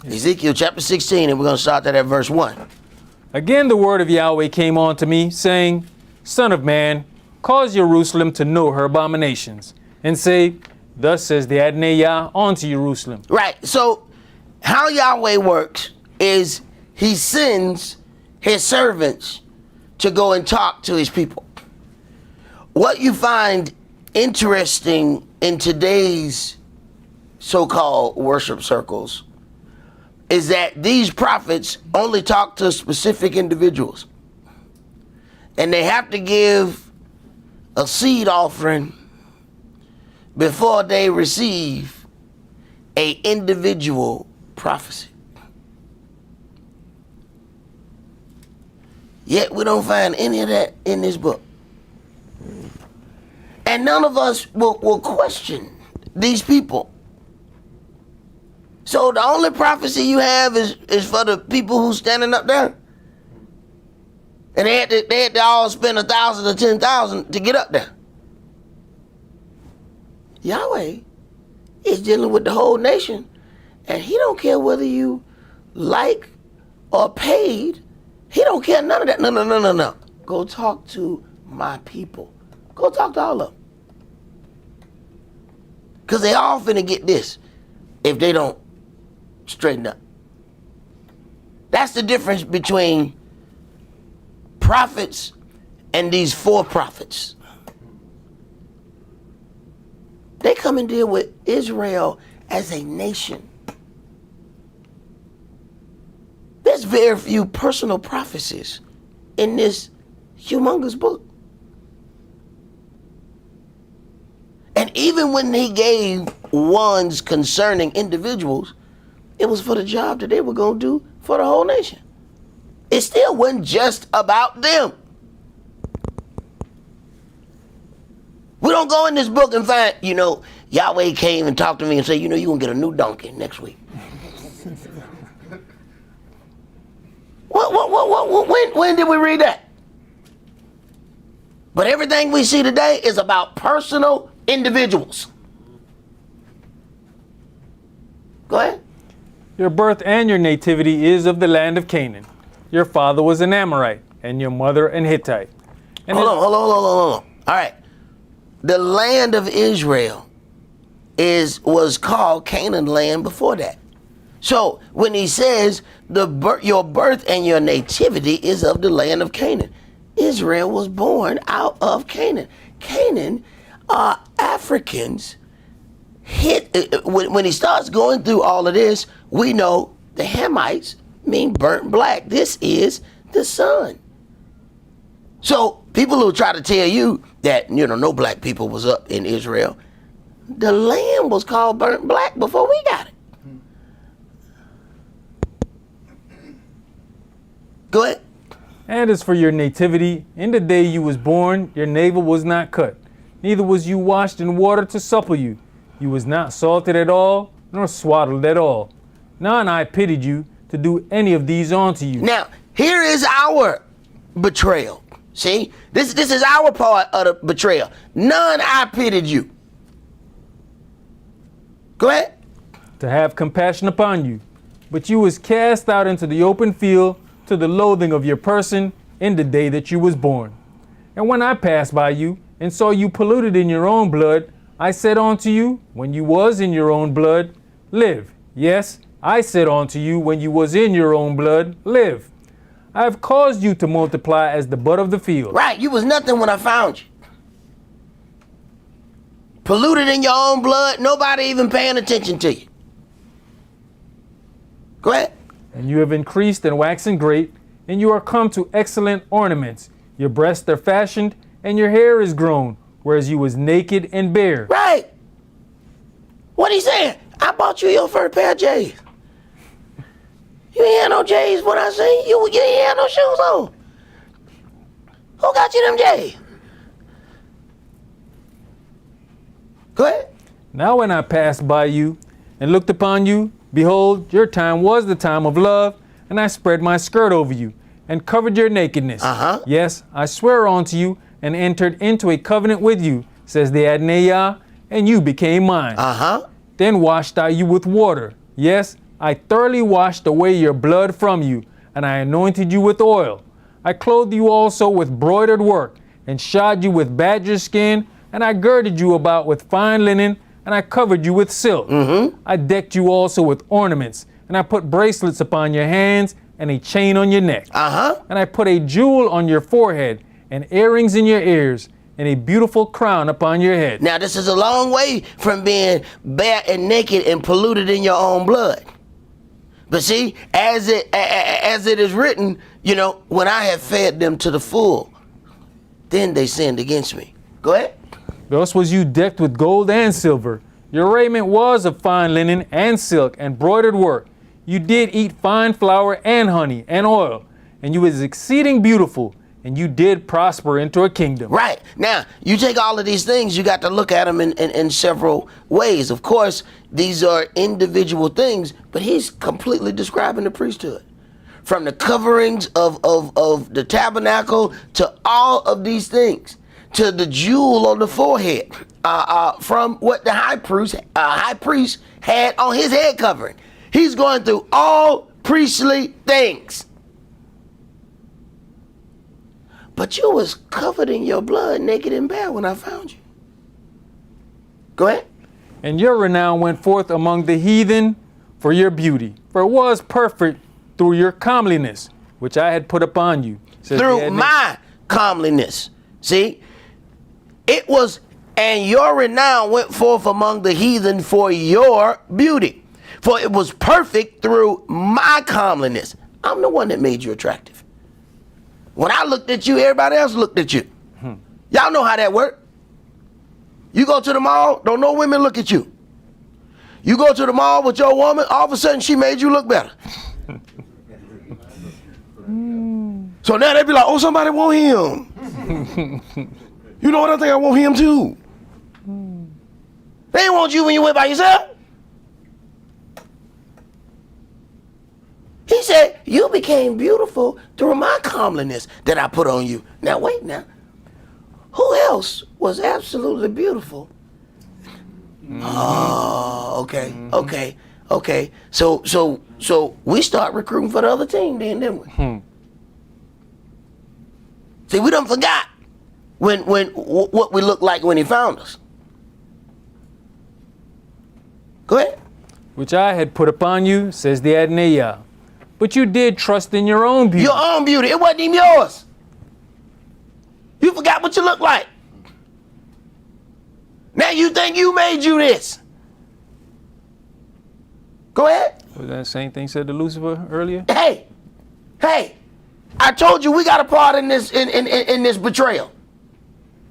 Ezekiel chapter 16, and we're going to start that at verse 1. Again the word of Yahweh came unto me, saying, Son of man, cause Jerusalem to know her abominations, and say, Thus says the Adonai Yah unto Jerusalem. Right, so how Yahweh works is he sends his servants to go and talk to his people. What you find interesting in today's so-called worship circles is that these prophets only talk to specific individuals. And they have to give a seed offering before they receive a individual prophecy. Yet we don't find any of that in this book. And none of us will question these people. So the only prophecy you have is for the people who's standing up there. And they had to all spend 1,000 or 10,000 to get up there. Yahweh is dealing with the whole nation, and he don't care whether you like or paid. He don't care none of that. No. Go talk to my people. Go talk to all of them. Because they all finna get this if they don't straighten up. That's the difference between prophets and these four prophets. They come and deal with Israel as a nation. There's very few personal prophecies in this humongous book. And even when he gave ones concerning individuals, it was for the job that they were going to do for the whole nation. It still wasn't just about them. We don't go in this book and find, Yahweh came and talked to me and said, you're going to get a new donkey next week. When did we read that? But everything we see today is about personal individuals. Go ahead. Your birth and your nativity is of the land of Canaan. Your father was an Amorite, and your mother an Hittite. And Hold on. All right. The land of Israel was called Canaan land before that. So when he says your birth and your nativity is of the land of Canaan, Israel was born out of Canaan. Canaan are Africans. When he starts going through all of this, we know the Hamites mean burnt black. This is the sun. So people who try to tell you that no black people was up in Israel, the land was called burnt black before we got it. Go ahead. And as for your nativity, in the day you was born, your navel was not cut, neither was you washed in water to supple you. You was not salted at all, nor swaddled at all. None I pitied you to do any of these unto you. Now, here is our betrayal. See, this is our part of the betrayal. None I pitied you. Go ahead. To have compassion upon you. But you was cast out into the open field to the loathing of your person in the day that you was born. And when I passed by you and saw you polluted in your own blood, I said unto you, when you was in your own blood, live. Yes, I said unto you, when you was in your own blood, live. I have caused you to multiply as the bud of the field. Right, you was nothing when I found you. Polluted in your own blood, nobody even paying attention to you. Go ahead. And you have increased and waxen great, and you are come to excellent ornaments. Your breasts are fashioned, and your hair is grown, whereas you was naked and bare. Right. What he saying? I bought you your first pair of J's. You ain't had no J's when I seen you. You ain't had no shoes on. Who got you them J's? Go ahead. Now when I passed by you and looked upon you, behold, your time was the time of love, and I spread my skirt over you and covered your nakedness. Yes, I swear unto you and entered into a covenant with you, says the Adonai, and you became mine. Then washed I you with water. Yes, I thoroughly washed away your blood from you, and I anointed you with oil. I clothed you also with broidered work, and shod you with badger skin, and I girded you about with fine linen, and I covered you with silk. I decked you also with ornaments, and I put bracelets upon your hands, and a chain on your neck. And I put a jewel on your forehead, and earrings in your ears, and a beautiful crown upon your head. Now this is a long way from being bare and naked and polluted in your own blood. But see, as it is written, when I have fed them to the full, then they sinned against me. Go ahead. Thus was you decked with gold and silver. Your raiment was of fine linen and silk and broidered work. You did eat fine flour and honey and oil, and you was exceeding beautiful, and you did prosper into a kingdom. Right. Now, you take all of these things, you got to look at them in several ways. Of course, these are individual things, but he's completely describing the priesthood. From the coverings of the tabernacle to all of these things, to the jewel on the forehead, from what the high priest had on his head covering. He's going through all priestly things. But you was covered in your blood, naked and bare when I found you. Go ahead. And your renown went forth among the heathen for your beauty, for it was perfect through your comeliness, which I had put upon you. Through my comeliness. See? It was, and your renown went forth among the heathen for your beauty. For it was perfect through my comeliness. I'm the one that made you attractive. When I looked at you, everybody else looked at you. Y'all know how that works. You go to the mall, don't no women look at you. You go to the mall with your woman, all of a sudden she made you look better. So now they be like, oh, somebody want him. You know what, I think I want him too. They didn't want you when you went by yourself. He said, you became beautiful through my comeliness that I put on you. Now wait now. Who else was absolutely beautiful? Oh, okay. So we start recruiting for the other team then, didn't we? See, we done forgot when what we looked like when he found us. Go ahead. Which I had put upon you, says the Adonai. But you did trust in your own beauty. Your own beauty. It wasn't even yours. You forgot what you look like. Now you think you made you this. Go ahead. Was that the same thing said to Lucifer earlier? Hey, I told you we got a part in this in this betrayal.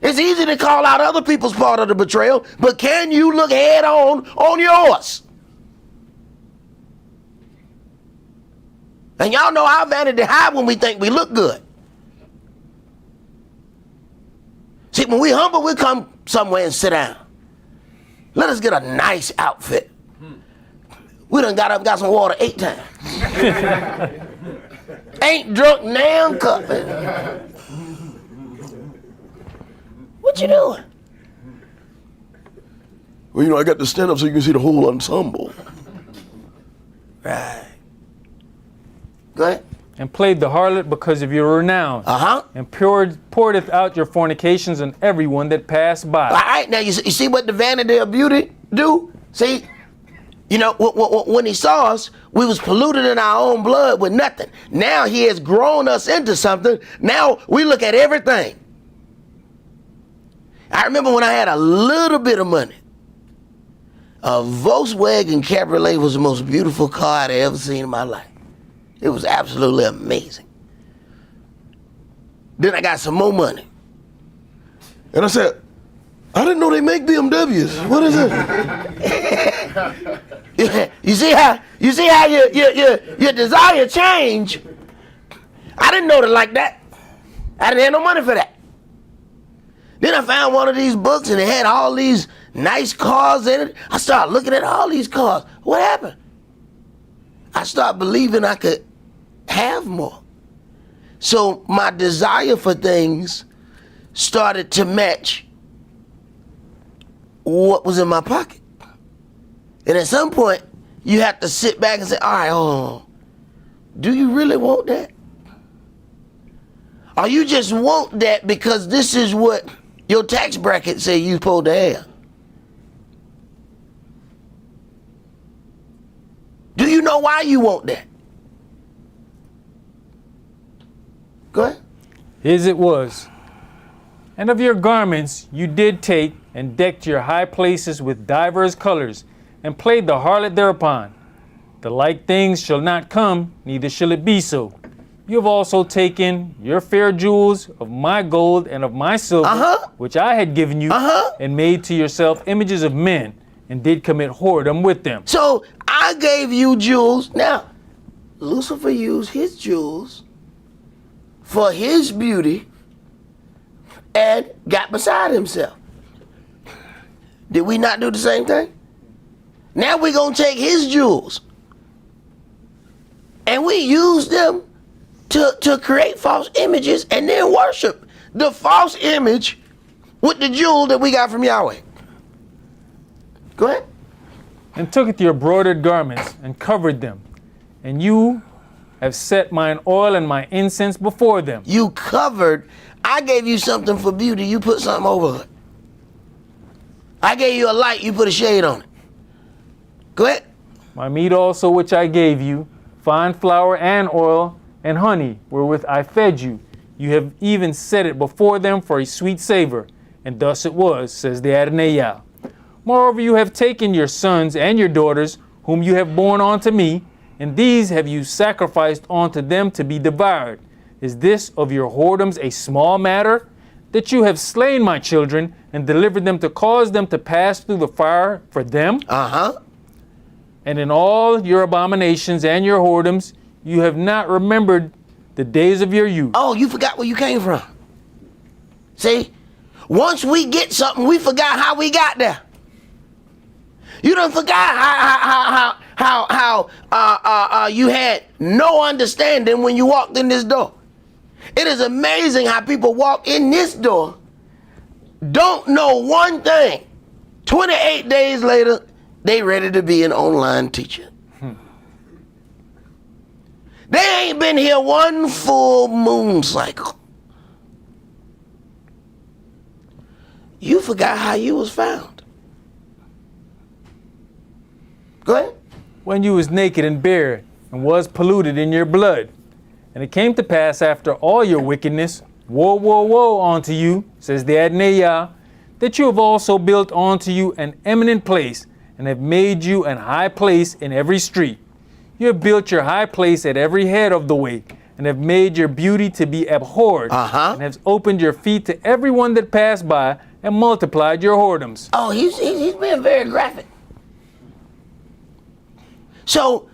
It's easy to call out other people's part of the betrayal, but can you look head on yours? And y'all know our vanity high when we think we look good. See, when we humble, we come somewhere and sit down. Let us get a nice outfit. We done got up and got some water 8 times. Ain't drunk now cup. What you doing? Well, you know, I got to stand up so you can see the whole ensemble. Right. Go ahead. And played the harlot because of your renown. And poured out your fornications on everyone that passed by. All right, now you see what the vanity of beauty do? See, you know, when he saw us, we was polluted in our own blood with nothing. Now he has grown us into something. Now we look at everything. I remember when I had a little bit of money. A Volkswagen Cabriolet was the most beautiful car I'd ever seen in my life. It was absolutely amazing. Then I got some more money. And I said, I didn't know they make BMWs. What is it? You see how your desire change? I didn't know it like that. I didn't have no money for that. Then I found one of these books and it had all these nice cars in it. I started looking at all these cars. What happened? I started believing I could have more. So my desire for things started to match what was in my pocket. And at some point, you have to sit back and say, all right, hold on. Do you really want that? Or you just want that because this is what your tax bracket say you're supposed to have? Do you know why you want that? Go ahead. His it was. And of your garments you did take, and decked your high places with divers colors, and played the harlot thereupon. The like things shall not come, neither shall it be so. You have also taken your fair jewels of my gold and of my silver, which I had given you, and made to yourself images of men, and did commit whoredom with them. So I gave you jewels. Now, Lucifer used his jewels for his beauty and got beside himself. Did we not do the same thing? Now we're going to take his jewels and we use them to create false images and then worship the false image with the jewel that we got from Yahweh. Go ahead. And tooketh your broidered garments and covered them, and you have set mine oil and my incense before them. You covered. I gave you something for beauty. You put something over it. I gave you a light. You put a shade on it. Go ahead. My meat also which I gave you, fine flour and oil and honey, wherewith I fed you. You have even set it before them for a sweet savor. And thus it was, says the Adonai Yah. Moreover, you have taken your sons and your daughters, whom you have borne unto me, and these have you sacrificed unto them to be devoured. Is this of your whoredoms a small matter? That you have slain my children and delivered them to cause them to pass through the fire for them? And in all your abominations and your whoredoms, you have not remembered the days of your youth. Oh, you forgot where you came from. See, once we get something, we forgot how we got there. You done forgot how you had no understanding when you walked in this door. It is amazing how people walk in this door, don't know one thing. 28 days later, they ready to be an online teacher. They ain't been here one full moon cycle. You forgot how you was found. Go ahead. When you was naked and bare, and was polluted in your blood. And it came to pass after all your wickedness, woe, woe, woe unto you, says the Adonai Yah, that you have also built unto you an eminent place, and have made you an high place in every street. You have built your high place at every head of the way, and have made your beauty to be abhorred, and have opened your feet to everyone that passed by, and multiplied your whoredoms. Oh, he's being very graphic. So,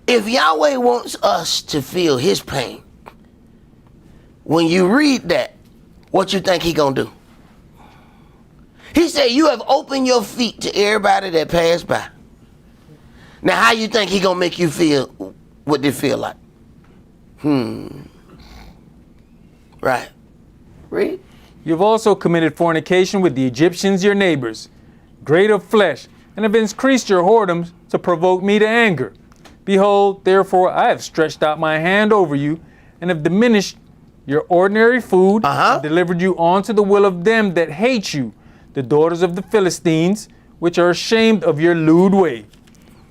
if Yahweh wants us to feel his pain, when you read that, what you think he gonna do? He said, you have opened your feet to everybody that passed by. Now, how you think he gonna make you feel what they feel like? Right. Read. You have also committed fornication with the Egyptians, your neighbors, great of flesh, and have increased your whoredoms to provoke me to anger. Behold, therefore, I have stretched out my hand over you, and have diminished your ordinary food, and delivered you unto the will of them that hate you, the daughters of the Philistines, which are ashamed of your lewd way.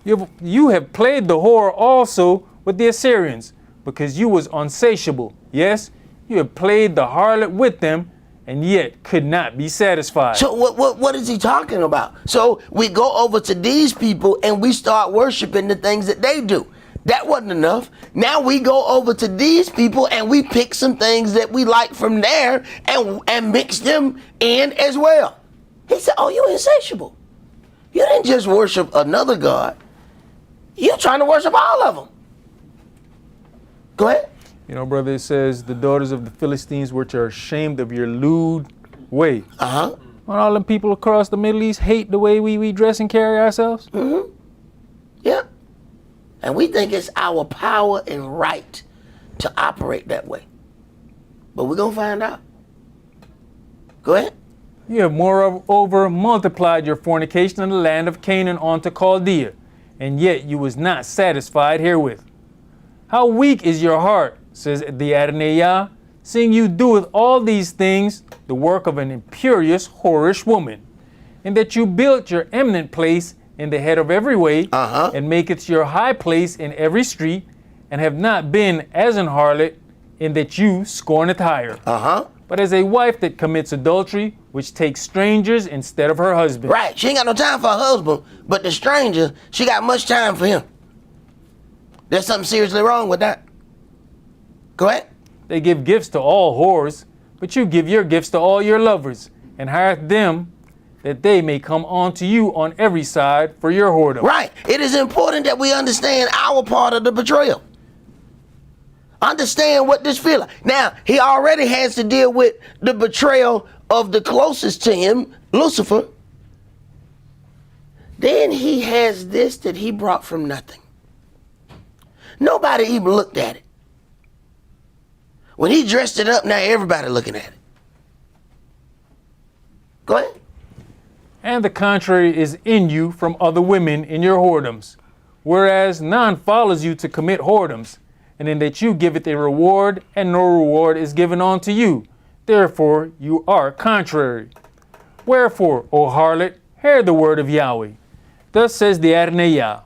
You have played the whore also with the Assyrians, because you was unsatiable. Yes, you have played the harlot with them, and yet could not be satisfied. So what is he talking about? So we go over to these people and we start worshiping the things that they do. That wasn't enough. Now we go over to these people and we pick some things that we like from there and mix them in as well. He said, oh, you insatiable. You didn't just worship another God. You're trying to worship all of them. Go ahead. You know, brother, it says the daughters of the Philistines, which are ashamed of your lewd way. When all them people across the Middle East hate the way we dress and carry ourselves. Yeah. And we think it's our power and right to operate that way. But we're going to find out. Go ahead. You have moreover multiplied your fornication in the land of Canaan unto Chaldea, and yet you was not satisfied herewith. How weak is your heart, says the Adonai Yah, seeing you doeth all these things, the work of an imperious, whorish woman, and that you built your eminent place in the head of every way, and maketh your high place in every street, and have not been as an harlot, in that you scorneth hire, but as a wife that commits adultery, which takes strangers instead of her husband. Right, she ain't got no time for her husband, but the stranger, she got much time for him. There's something seriously wrong with that. Go ahead. They give gifts to all whores, but you give your gifts to all your lovers, and hire them that they may come on to you on every side for your whoredom. Right. It is important that we understand our part of the betrayal. Understand what this feels like. Now, he already has to deal with the betrayal of the closest to him, Lucifer. Then he has this that he brought from nothing. Nobody even looked at it. When he dressed it up, now everybody looking at it. Go ahead. And the contrary is in you from other women in your whoredoms, whereas none follows you to commit whoredoms, and in that you give it a reward, and no reward is given unto you. Therefore you are contrary. Wherefore, O harlot, hear the word of Yahweh. Thus says the Adonai Yah,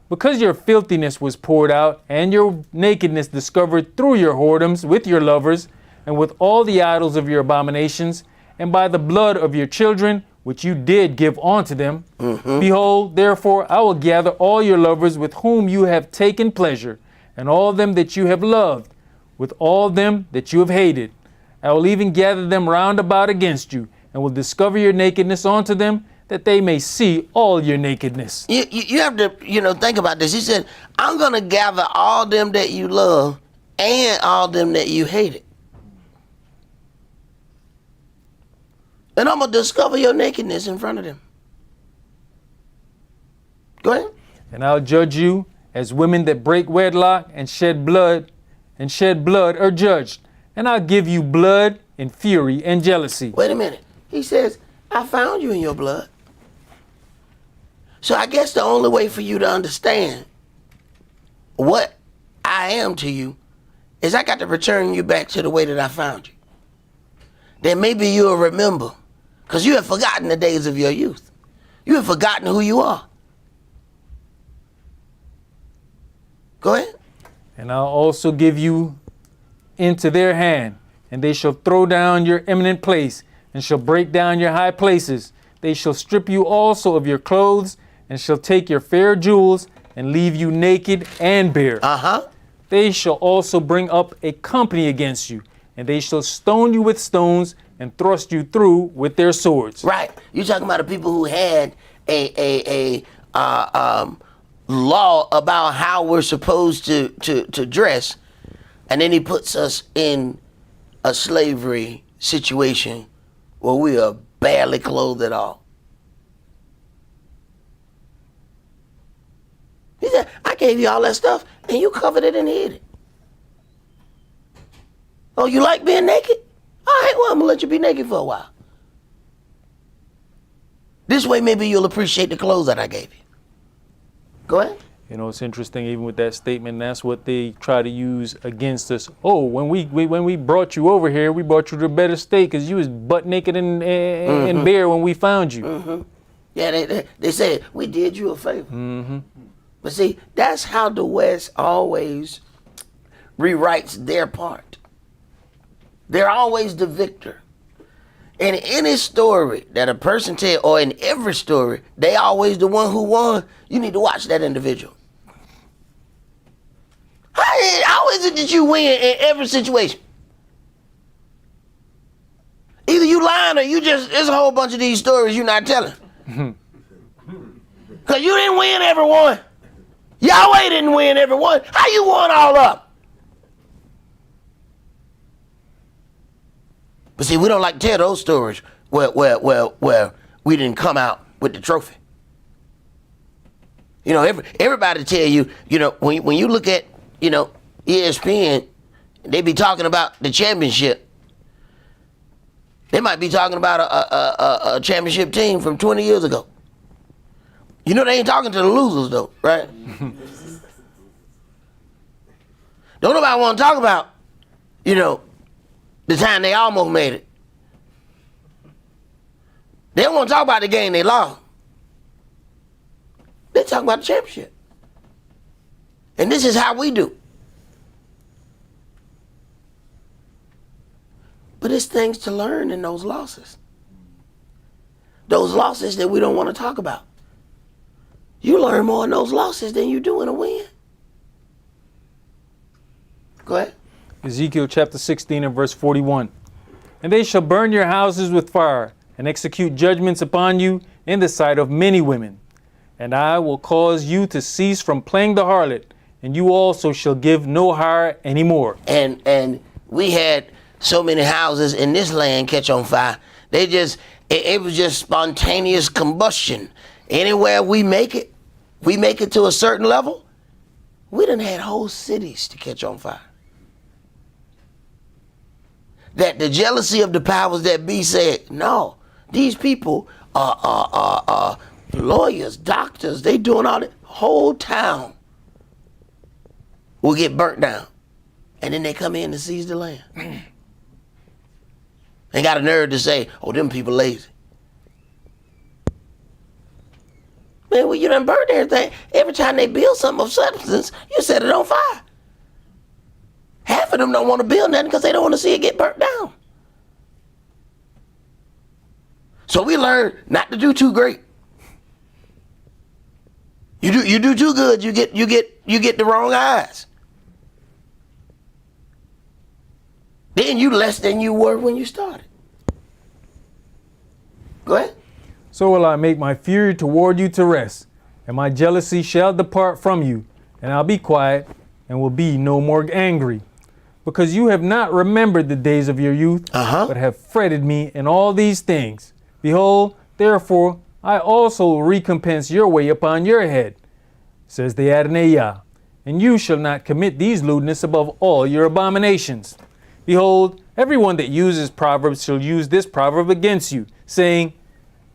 because your filthiness was poured out, and your nakedness discovered through your whoredoms with your lovers, and with all the idols of your abominations, and by the blood of your children, which you did give unto them. Behold, therefore I will gather all your lovers with whom you have taken pleasure, and all them that you have loved, with all them that you have hated. I will even gather them round about against you, and will discover your nakedness unto them, that they may see all your nakedness. You have to, think about this. He said, I'm going to gather all them that you love and all them that you hated. And I'm going to discover your nakedness in front of them. Go ahead. And I'll judge you as women that break wedlock and shed blood are judged. And I'll give you blood and fury and jealousy. Wait a minute. He says, I found you in your blood. So I guess the only way for you to understand what I am to you is I got to return you back to the way that I found you. Then maybe you'll remember, because you have forgotten the days of your youth. You have forgotten who you are. Go ahead. And I'll also give you into their hand, and they shall throw down your eminent place, and shall break down your high places. They shall strip you also of your clothes, and shall take your fair jewels, and leave you naked and bare. They shall also bring up a company against you, and they shall stone you with stones, and thrust you through with their swords. Right. You're talking about the people who had a law about how we're supposed to dress, and then he puts us in a slavery situation where we are barely clothed at all. He said, I gave you all that stuff, and you covered it and hid it. Oh, you like being naked? All right, well, I'm going to let you be naked for a while. This way, maybe you'll appreciate the clothes that I gave you. Go ahead. It's interesting, even with that statement, that's what they try to use against us. Oh, when we brought you over here, we brought you to a better state because you was butt naked and bare when we found you. Yeah, they said, we did you a favor. But see, that's how the West always rewrites their part. They're always the victor. In any story that a person tells, or in every story, they always the one who won. You need to watch that individual. How is it that you win in every situation? Either you lying or you just, there's a whole bunch of these stories you're not telling. Because you didn't win every one. Yahweh didn't win every one. How you won all up? But see, we don't like to tell those stories where we didn't come out with the trophy. Everybody tell you, when you look at, ESPN, they be talking about the championship. They might be talking about a championship team from 20 years ago. They ain't talking to the losers though, right? Don't nobody want to talk about, the time they almost made it. They don't want to talk about the game they lost. They talk about the championship. And this is how we do. But it's things to learn in those losses. Those losses that we don't want to talk about. You learn more in those losses than you do in a win. Go ahead. Ezekiel chapter 16 and verse 41. And they shall burn your houses with fire, and execute judgments upon you in the sight of many women. And I will cause you to cease from playing the harlot, and you also shall give no hire anymore. And we had so many houses in this land catch on fire. It was just spontaneous combustion. Anywhere we make it to a certain level, we done had whole cities to catch on fire. That the jealousy of the powers that be said, no, these people are lawyers, doctors, they doing all that. Whole town will get burnt down. And then they come in and seize the land. They got a nerve to say, oh, them people lazy. Man, well, you done burned everything. Every time they build something of substance, you set it on fire. Half of them don't want to build nothing because they don't want to see it get burnt down. So we learn not to do too great. You do too good, you get the wrong eyes. Then you less than you were when you started. Go ahead. So will I make my fury toward you to rest, and my jealousy shall depart from you, and I'll be quiet, and will be no more angry. Because you have not remembered the days of your youth, but have fretted me in all these things. Behold, therefore, I also will recompense your way upon your head, says the Adonai Yah, and you shall not commit these lewdness above all your abominations. Behold, everyone that uses proverbs shall use this proverb against you, saying,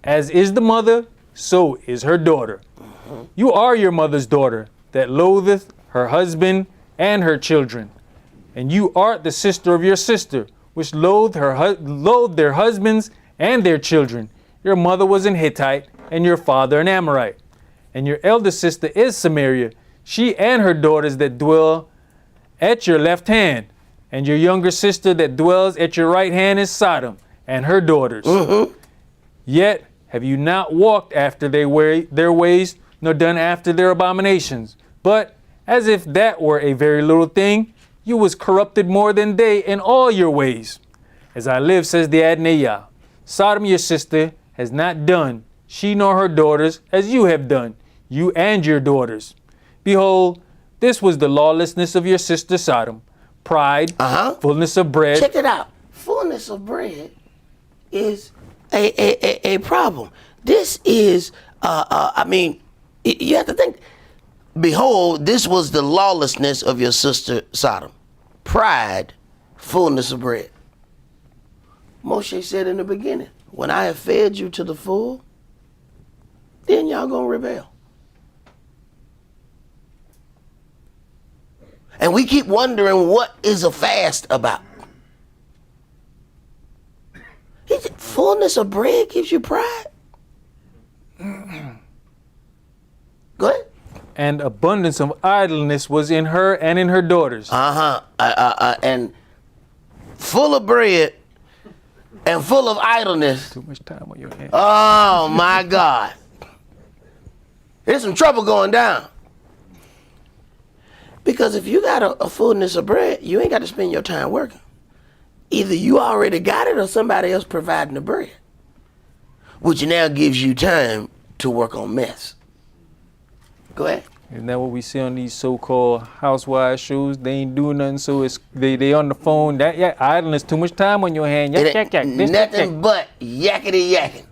as is the mother, so is her daughter. You are your mother's daughter, that loatheth her husband and her children. And you art the sister of your sister, which loathed their husbands and their children. Your mother was an Hittite, and your father an Amorite. And your elder sister is Samaria, she and her daughters that dwell at your left hand. And your younger sister that dwells at your right hand is Sodom, and her daughters. Yet have you not walked after their ways, nor done after their abominations. But as if that were a very little thing, you was corrupted more than they in all your ways. As I live, says the Adonai Yah, Sodom your sister has not done, she nor her daughters, as you have done, you and your daughters. Behold, this was the lawlessness of your sister Sodom. Pride, fullness of bread. Check it out. Fullness of bread is a problem. This is, you have to think, behold, this was the lawlessness of your sister Sodom. Pride, fullness of bread. Moshe said in the beginning, when I have fed you to the full, then y'all gonna rebel. And we keep wondering, what is a fast about? Fullness of bread gives you pride. Go ahead. And abundance of idleness was in her and in her daughters. And full of bread and full of idleness. Too much time on your hands. Oh my God. There's some trouble going down. Because if you got a fullness of bread, you ain't got to spend your time working. Either you already got it or somebody else providing the bread, which now gives you time to work on mess. Go ahead. Isn't that what we see on these so-called housewives shows? They ain't doing nothing, so it's they on the phone. Idleness, too much time on your hand. Nothing but yakety yakking.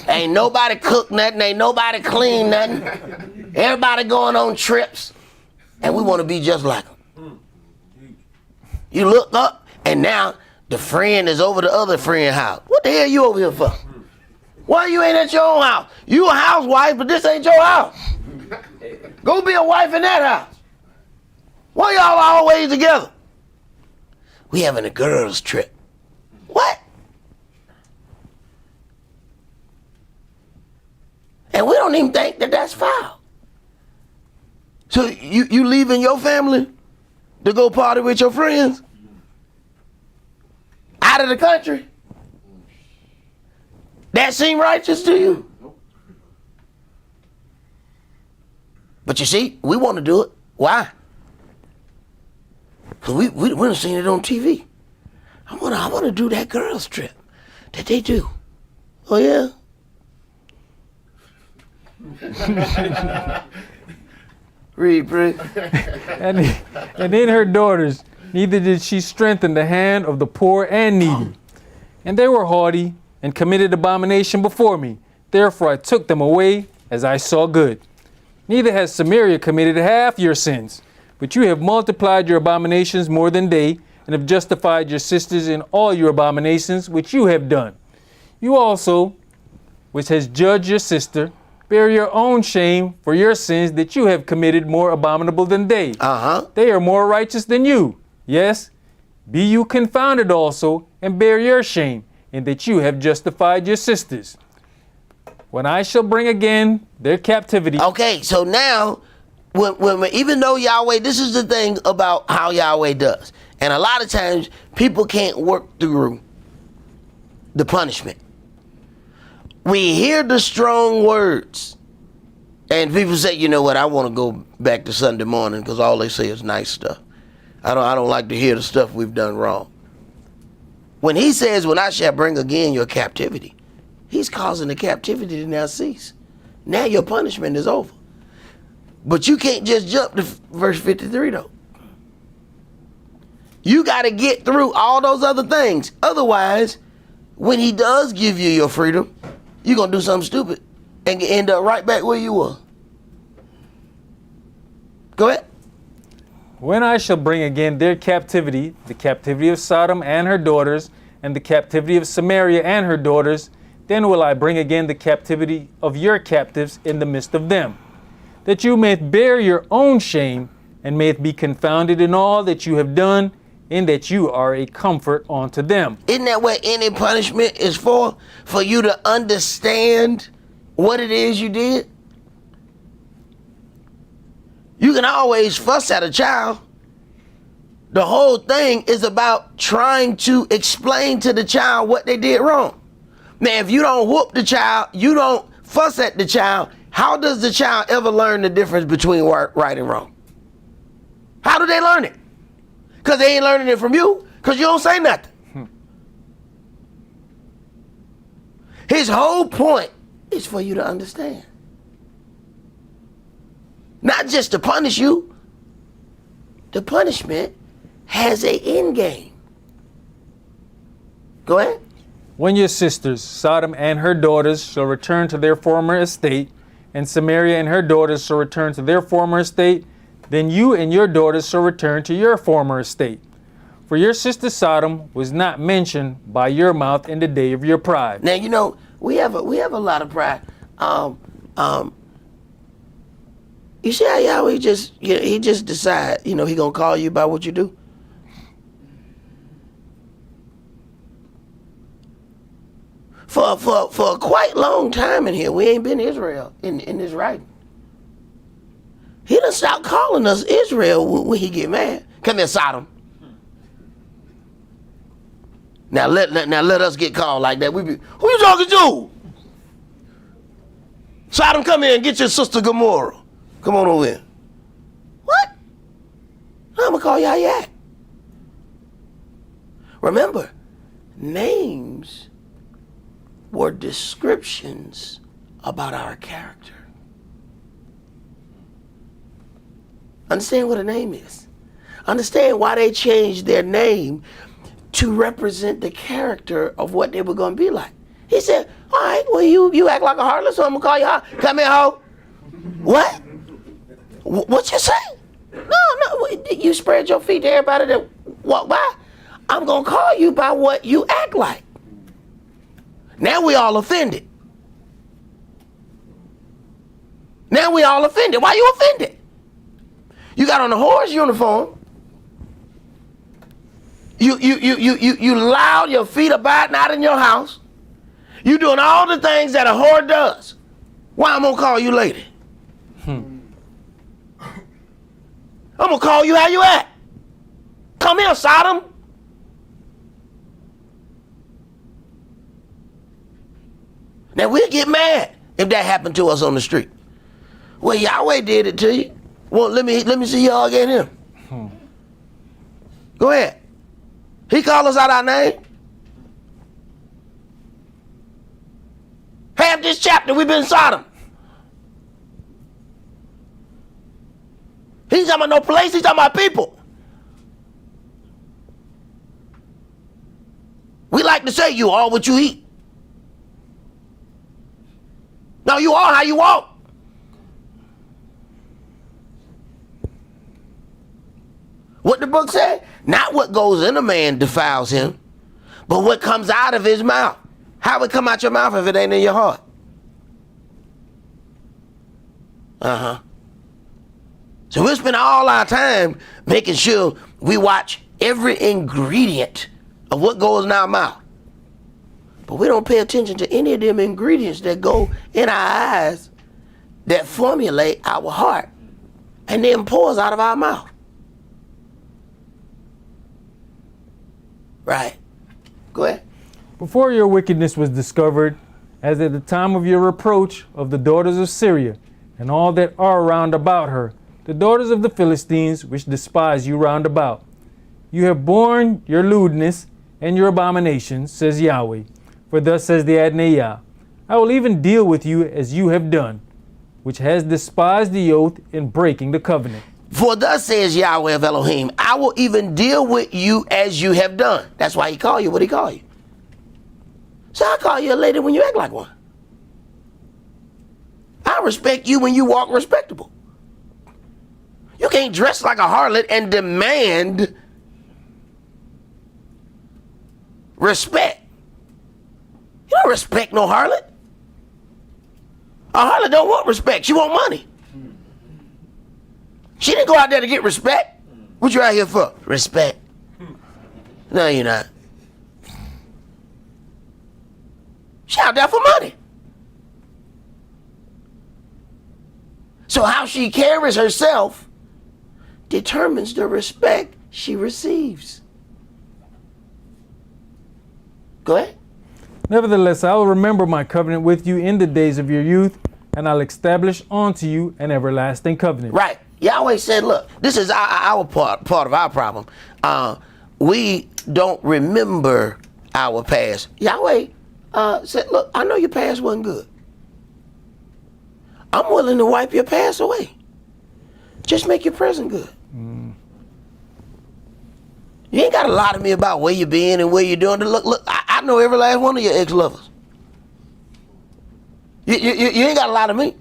Ain't nobody cook nothing. Ain't nobody clean nothing. Everybody going on trips. And we want to be just like them. You look up, and now the friend is over the other friend's house. What the hell you over here for? Why you ain't at your own house? You a housewife, but this ain't your house. Go be a wife in that house. Why y'all always together? We having a girls' trip. What? And we don't even think that that's foul. So you leaving your family to go party with your friends? Out of the country? That seem righteous to you? But you see, we want to do it. Why? Because we done seen it on TV. I want to do that girls' trip that they do. Oh, yeah? Read, please. and in her daughters, neither did she strengthen the hand of the poor and needy. And they were haughty and committed abomination before me. Therefore I took them away as I saw good. Neither has Samaria committed half your sins, but you have multiplied your abominations more than they, and have justified your sisters in all your abominations which you have done. You also, which has judged your sister, bear your own shame for your sins that you have committed more abominable than they. They are more righteous than you. Yes, be you confounded also, and bear your shame, in that you have justified your sisters. When I shall bring again their captivity. Okay, so now, even though Yahweh, this is the thing about how Yahweh does. And a lot of times, people can't work through the punishment. We hear the strong words, and people say, you know what, I want to go back to Sunday morning because all they say is nice stuff. I don't like to hear the stuff we've done wrong. When he says, when I shall bring again your captivity, he's causing the captivity to now cease. Now your punishment is over. But you can't just jump to verse 53 though. You got to get through all those other things. Otherwise, when he does give you your freedom, you're going to do something stupid and end up right back where you were. Go ahead. When I shall bring again their captivity, the captivity of Sodom and her daughters, and the captivity of Samaria and her daughters, then will I bring again the captivity of your captives in the midst of them, that you may bear your own shame, and may be confounded in all that you have done, in that you are a comfort unto them. Isn't that what any punishment is for? For you to understand what it is you did? You can always fuss at a child. The whole thing is about trying to explain to the child what they did wrong. Now, if you don't whoop the child, you don't fuss at the child, how does the child ever learn the difference between right and wrong? How do they learn it? Because they ain't learning it from you, because you don't say nothing. His whole point is for you to understand. Not just to punish you. The punishment has an end game. Go ahead. When your sisters, Sodom and her daughters, shall return to their former estate, and Samaria and her daughters shall return to their former estate, then you and your daughters shall return to your former estate. For your sister Sodom was not mentioned by your mouth in the day of your pride. Now, you know, we have a lot of pride. You see how Yahweh he just decide, he gonna call you by what you do? For a quite long time in here, we ain't been Israel in this writing. He done stopped calling us Israel when he get mad. Come here, Sodom. Now let us get called like that. Who you talking to? Sodom, come here and get your sister Gomorrah. Come on over here. What? I'm gonna call you how you act. Remember, names were descriptions about our character. Understand what a name is. Understand why they changed their name to represent the character of what they were going to be like. He said, all right, well, you act like a harlot, so I'm going to call you out. Come here, ho. What? What you say? No, you spread your feet to everybody that walk by. I'm going to call you by what you act like. Now we all offended. Why you offended? You got on a whore's uniform. You loud, your feet are biting out in your house. You doing all the things that a whore does. Why I'm gonna call you lady? I'm gonna call you how you act. Come here, Sodom. Now we'll get mad if that happened to us on the street. Well, Yahweh did it to you. Well, let me see y'all get him. Go ahead. He called us out our name. Half this chapter we've been Sodom. He ain't talking about no place, he's talking about people. We like to say you are what you eat. No, you are how you walk. What the book said? Not what goes in a man defiles him, but what comes out of his mouth. How would it come out your mouth if it ain't in your heart? So we spend all our time making sure we watch every ingredient of what goes in our mouth. But we don't pay attention to any of them ingredients that go in our eyes that formulate our heart and then pours out of our mouth. Right. Go ahead. Before your wickedness was discovered, as at the time of your reproach of the daughters of Syria, and all that are round about her, the daughters of the Philistines, which despise you round about. You have borne your lewdness and your abominations, says Yahweh. For thus says the Adonai Yah, I will even deal with you as you have done, which has despised the oath in breaking the covenant. For thus says Yahweh of Elohim, I will even deal with you as you have done. That's why he called you what he called you. So I call you a lady when you act like one. I respect you when you walk respectable. You can't dress like a harlot and demand respect. You don't respect no harlot. A harlot don't want respect. She want money. She didn't go out there to get respect. What you out here for? Respect. No, you're not. She out there for money. So how she carries herself determines the respect she receives. Go ahead. Nevertheless, I will remember my covenant with you in the days of your youth, and I'll establish unto you an everlasting covenant. Right. Yahweh said, look, this is our part of our problem. We don't remember our past. Yahweh said, look, I know your past wasn't good. I'm willing to wipe your past away. Just make your present good. You ain't got to lie to me about where you been and where you're doing. Look, I know every last one of your ex-lovers. You ain't got to lie to me.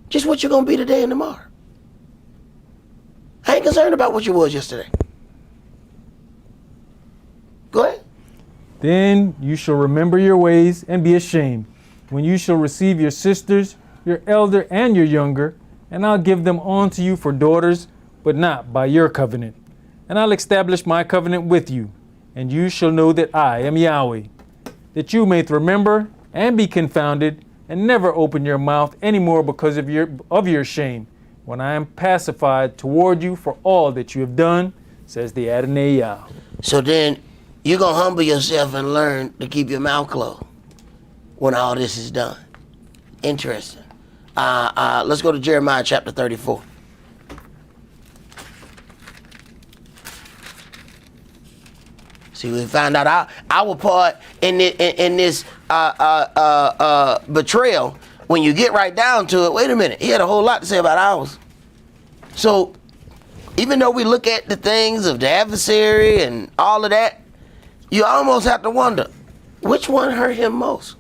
Just what you're going to be today and tomorrow. I ain't concerned about what you was yesterday. Go ahead. Then you shall remember your ways and be ashamed, when you shall receive your sisters, your elder and your younger, and I'll give them unto you for daughters, but not by your covenant. And I'll establish my covenant with you, and you shall know that I am Yahweh, that you may remember and be confounded, and never open your mouth any more because of your shame, when I am pacified toward you for all that you have done, says the Adonai Yah. So then you're going to humble yourself and learn to keep your mouth closed when all this is done. Interesting. Let's go to Jeremiah chapter 34. See, we found out our part in this betrayal. When you get right down to it, wait a minute, he had a whole lot to say about ours. So even though we look at the things of the adversary and all of that, you almost have to wonder, which one hurt him most?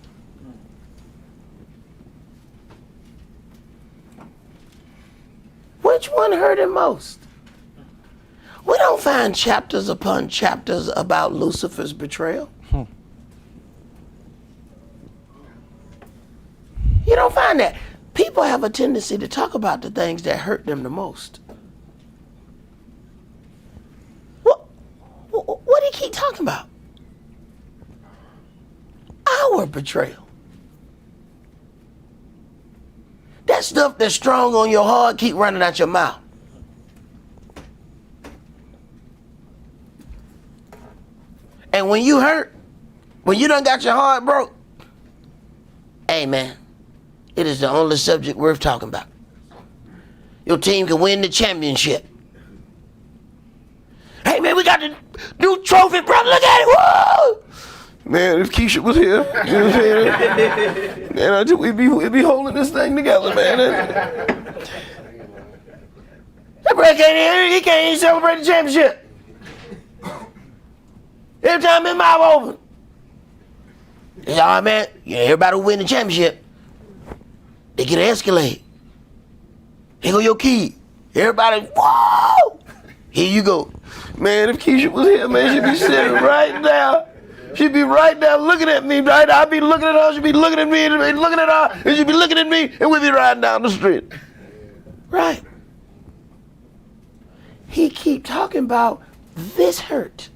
Which one hurt him most? We don't find chapters upon chapters about Lucifer's betrayal. You don't find that. People have a tendency to talk about the things that hurt them the most. What do you keep talking about? Our betrayal. That stuff that's strong on your heart keep running out your mouth. And when you hurt, when you done got your heart broke, hey man, it is the only subject worth talking about. Your team can win the championship. Hey man, we got the new trophy, brother. Look at it. Whoa! Man, if Keisha was here, you know what I'm saying? Man, we'd be holding this thing together, man. Heartbreak he can't even celebrate the championship. Every time his mouth open. He said, all right, man, everybody who win the championship, they get an Escalade. Here go your key. Everybody, whoa! Here you go. Man, if Keisha was here, man, she'd be sitting right now. She'd be right there looking at me, right? I'd be looking at her, she'd be looking at me, and looking at her, and she'd be looking at me, and we'd be riding down the street. Right. He keep talking about this hurt.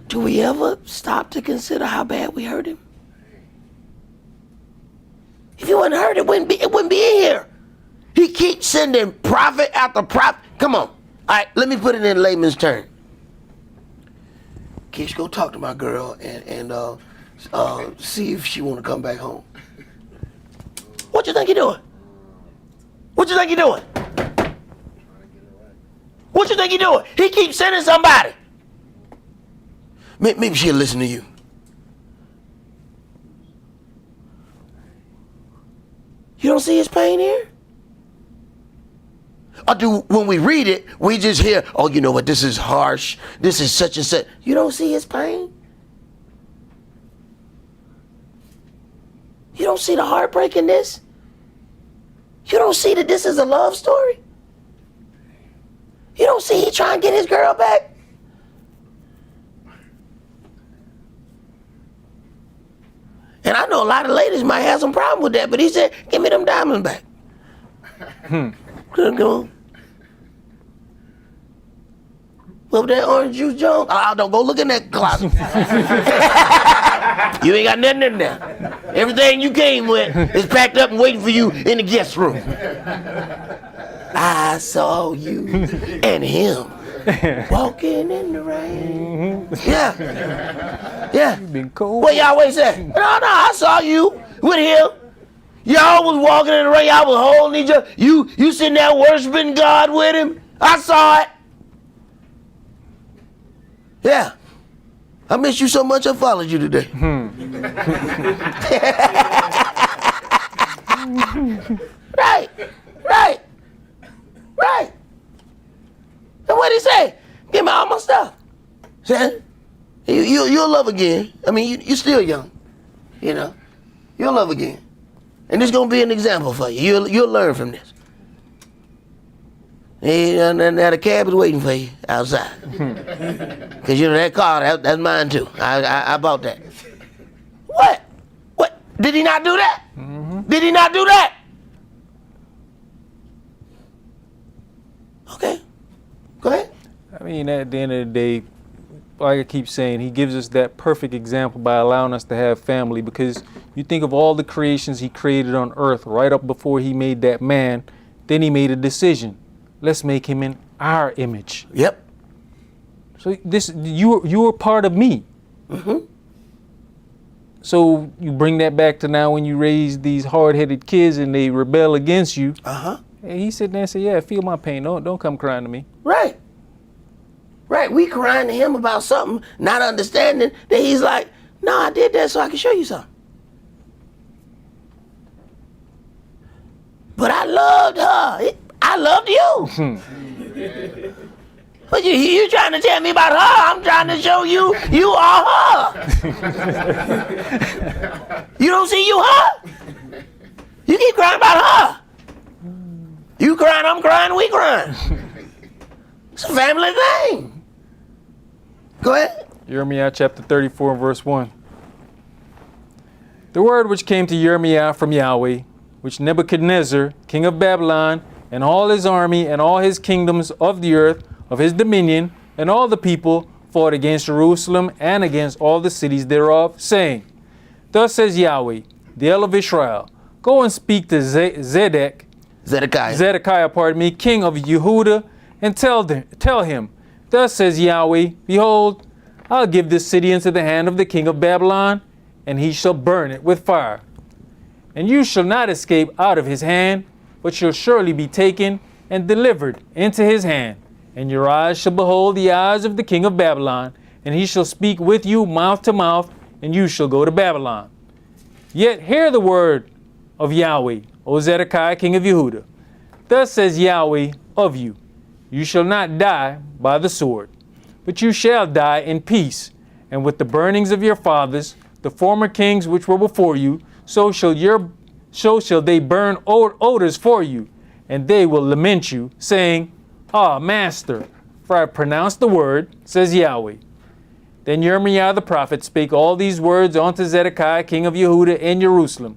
Do we ever stop to consider how bad we hurt him? If he wasn't hurt, it wouldn't be in here. He keeps sending prophet after prophet. Come on. All right, let me put it in layman's term. Kish, go talk to my girl and see if she want to come back home. What you think you're doing? What you think you're doing? What you think you're doing? He keeps sending somebody. Maybe she'll listen to you. You don't see his pain here? Or do, when we read it, we just hear, oh, you know what, this is harsh, this is such and such. You don't see his pain? You don't see the heartbreak in this? You don't see that this is a love story? You don't see he trying to get his girl back? And I know a lot of ladies might have some problem with that, but he said, give me them diamonds back. Come on. What was that orange juice, Jones? Oh, don't go look in that closet. You ain't got nothing in there. Everything you came with is packed up and waiting for you in the guest room. I saw you and him walking in the rain. Yeah. Yeah. You've been cold. What Yahweh said? No, I saw you with him. Y'all was walking in the rain. Y'all was holding each other. You sitting there worshiping God with him. I saw it. Yeah. I miss you so much I followed you today. Right. And what'd he say? Give me all my stuff. Son, you'll love again. I mean, you're still young. You know. You'll love again. And this gonna be an example for you. You'll learn from this. And now the cab is waiting for you outside. Because you know that car, that's mine too. I bought that. What? Did he not do that? Mm-hmm. Did he not do that? Okay. Go ahead. I mean, at the end of the day, like I keep saying, he gives us that perfect example by allowing us to have family, because you think of all the creations he created on earth right up before he made that man, then he made a decision. Let's make him in our image. Yep. So you are part of me. Mm-hmm. So you bring that back to now when you raise these hard-headed kids and they rebel against you. Uh-huh. And he sit there and say, yeah, feel my pain. Don't come crying to me. Right. We crying to him about something, not understanding that he's like, no, I did that so I can show you something. But I loved her. I loved you. But you trying to tell me about her? I'm trying to show you are her. You don't see you her? You keep crying about her. You crying, I'm crying, we crying. It's a family thing. Go ahead. Jeremiah chapter 34 verse 1. The word which came to Jeremiah from Yahweh, which Nebuchadnezzar, king of Babylon, and all his army and all his kingdoms of the earth, of his dominion, and all the people fought against Jerusalem and against all the cities thereof, saying, Thus says Yahweh, the El of Israel, go and speak to Zedekiah, king of Yehuda, and tell him, Thus says Yahweh, behold, I'll give this city into the hand of the king of Babylon, and he shall burn it with fire. And you shall not escape out of his hand, but shall surely be taken and delivered into his hand. And your eyes shall behold the eyes of the king of Babylon, and he shall speak with you mouth to mouth, and you shall go to Babylon. Yet hear the word of Yahweh, O Zedekiah, king of Yehuda, thus says Yahweh of you, you shall not die by the sword, but you shall die in peace, and with the burnings of your fathers, the former kings which were before you, so shall they burn odors for you, and they will lament you, saying, Ah, master, for I pronounced the word, says Yahweh. Then Yirmiah the prophet spake all these words unto Zedekiah king of Yehuda in Jerusalem.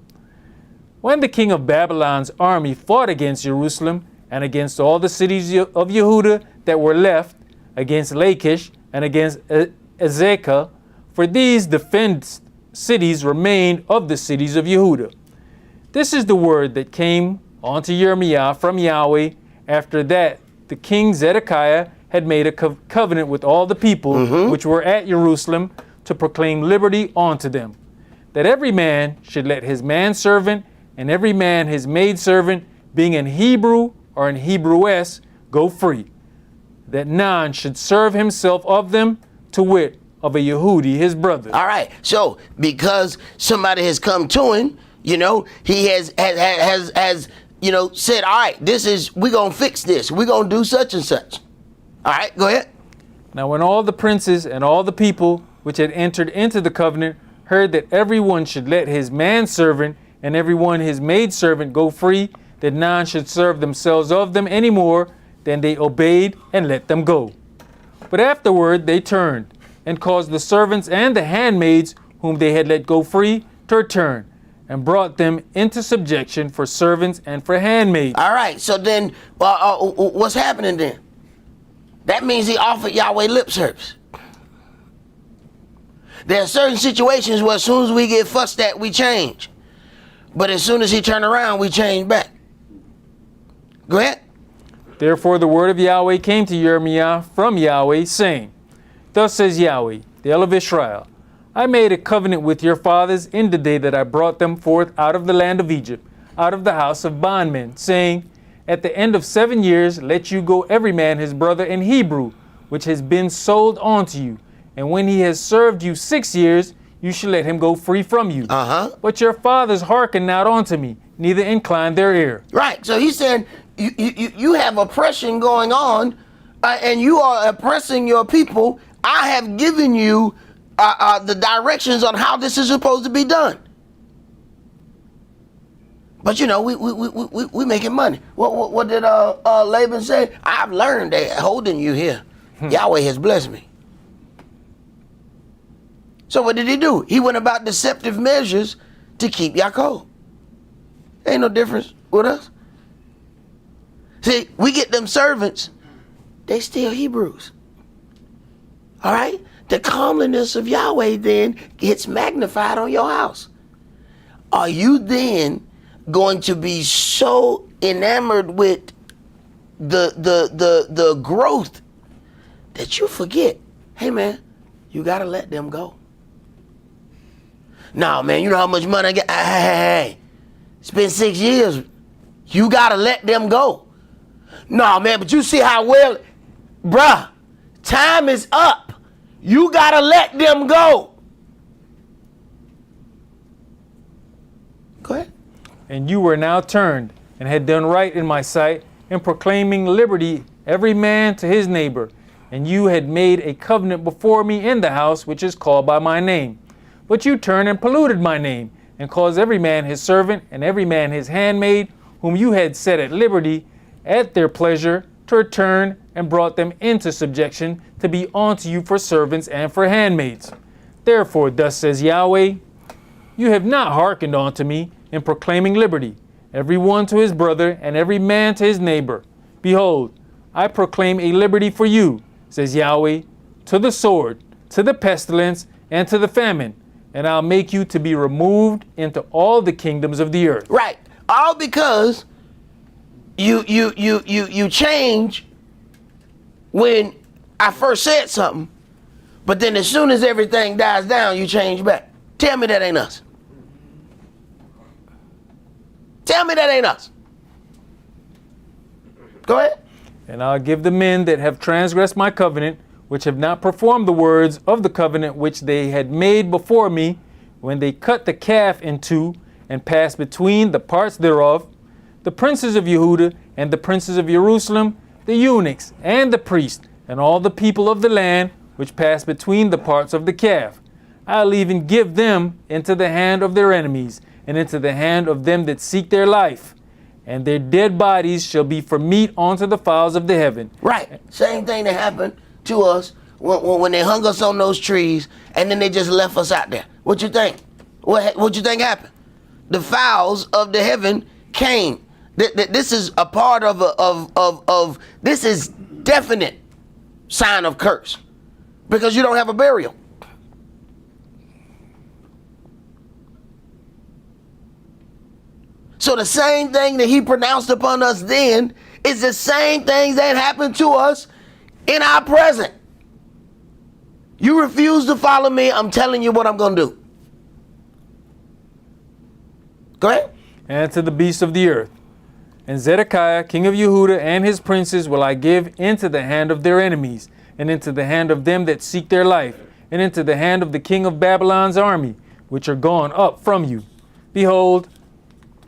When the king of Babylon's army fought against Jerusalem, and against all the cities of Yehuda that were left, against Lachish and against Esaac, for these defended cities remained of the cities of Yehuda. This is the word that came unto Yirmiah from Yahweh. After that, the king Zedekiah had made a covenant with all the people which were at Jerusalem to proclaim liberty unto them, that every man should let his manservant and every man his maidservant, being an Hebrew or an Hebrewess, go free, that none should serve himself of them, to wit, of a Yehudi, his brother. All right. So because somebody has come to him, you know, he has you know, said, all right, we're going to fix this. We're going to do such and such. All right, go ahead. Now when all the princes and all the people which had entered into the covenant heard that everyone should let his manservant and everyone his maidservant go free, that none should serve themselves of them any more, then they obeyed and let them go. But afterward they turned, and caused the servants and the handmaids whom they had let go free to return, and brought them into subjection for servants and for handmaids. All right, so then what's happening then? That means he offered Yahweh lip service. There are certain situations where as soon as we get fussed at, we change. But as soon as he turn around, we change back. Go ahead. Therefore the word of Yahweh came to Yirmiah from Yahweh, saying, Thus says Yahweh, the El of Israel, I made a covenant with your fathers in the day that I brought them forth out of the land of Egypt, out of the house of bondmen, saying, At the end of 7 years let you go every man his brother in Hebrew, which has been sold unto you. And when he has served you 6 years, you shall let him go free from you. But your fathers hearken not unto me, neither incline their ear. Right. So he said, you have oppression going on, and you are oppressing your people. I have given you the directions on how this is supposed to be done. But you know, we making money. What did Laban say? I've learned that holding you here, Yahweh has blessed me. So what did he do? He went about deceptive measures to keep Yaakov. Ain't no difference with us. See, we get them servants, they still Hebrews. All right? The comeliness of Yahweh then gets magnified on your house. Are you then going to be so enamored with the growth that you forget, hey man, you gotta let them go? Nah, man, you know how much money I get? Hey, it's been 6 years. You gotta let them go. Nah, man, but you see how well, bruh, time is up. You gotta let them go. Go ahead. And you were now turned, and had done right in my sight, in proclaiming liberty every man to his neighbor. And you had made a covenant before me in the house which is called by my name. But you turned and polluted my name, and caused every man his servant, and every man his handmaid, whom you had set at liberty, at their pleasure, to return, and brought them into subjection, to be unto you for servants and for handmaids. Therefore, thus says Yahweh, you have not hearkened unto me in proclaiming liberty, every one to his brother, and every man to his neighbor. Behold, I proclaim a liberty for you, says Yahweh, to the sword, to the pestilence, and to the famine, and I'll make you to be removed into all the kingdoms of the earth. Right. All because you change when I first said something, but then as soon as everything dies down, you change back. Tell me that ain't us. Tell me that ain't us. Go ahead. And I'll give the men that have transgressed my covenant, which have not performed the words of the covenant which they had made before me, when they cut the calf in two, and passed between the parts thereof, the princes of Yehuda and the princes of Jerusalem, the eunuchs and the priests, and all the people of the land which pass between the parts of the calf. I'll even give them into the hand of their enemies, and into the hand of them that seek their life. And their dead bodies shall be for meat unto the fowls of the heaven. Right. Same thing that happened to us when they hung us on those trees, and then they just left us out there. What you think? What you think happened? The fowls of the heaven came. This is a part of this is definite sign of curse, because you don't have a burial. So the same thing that he pronounced upon us then is the same things that happened to us in our present. You refuse to follow me, I'm telling you what I'm going to do. Go ahead. And to the beasts of the earth. And Zedekiah, king of Yehuda, and his princes will I give into the hand of their enemies, and into the hand of them that seek their life, and into the hand of the king of Babylon's army, which are gone up from you. Behold,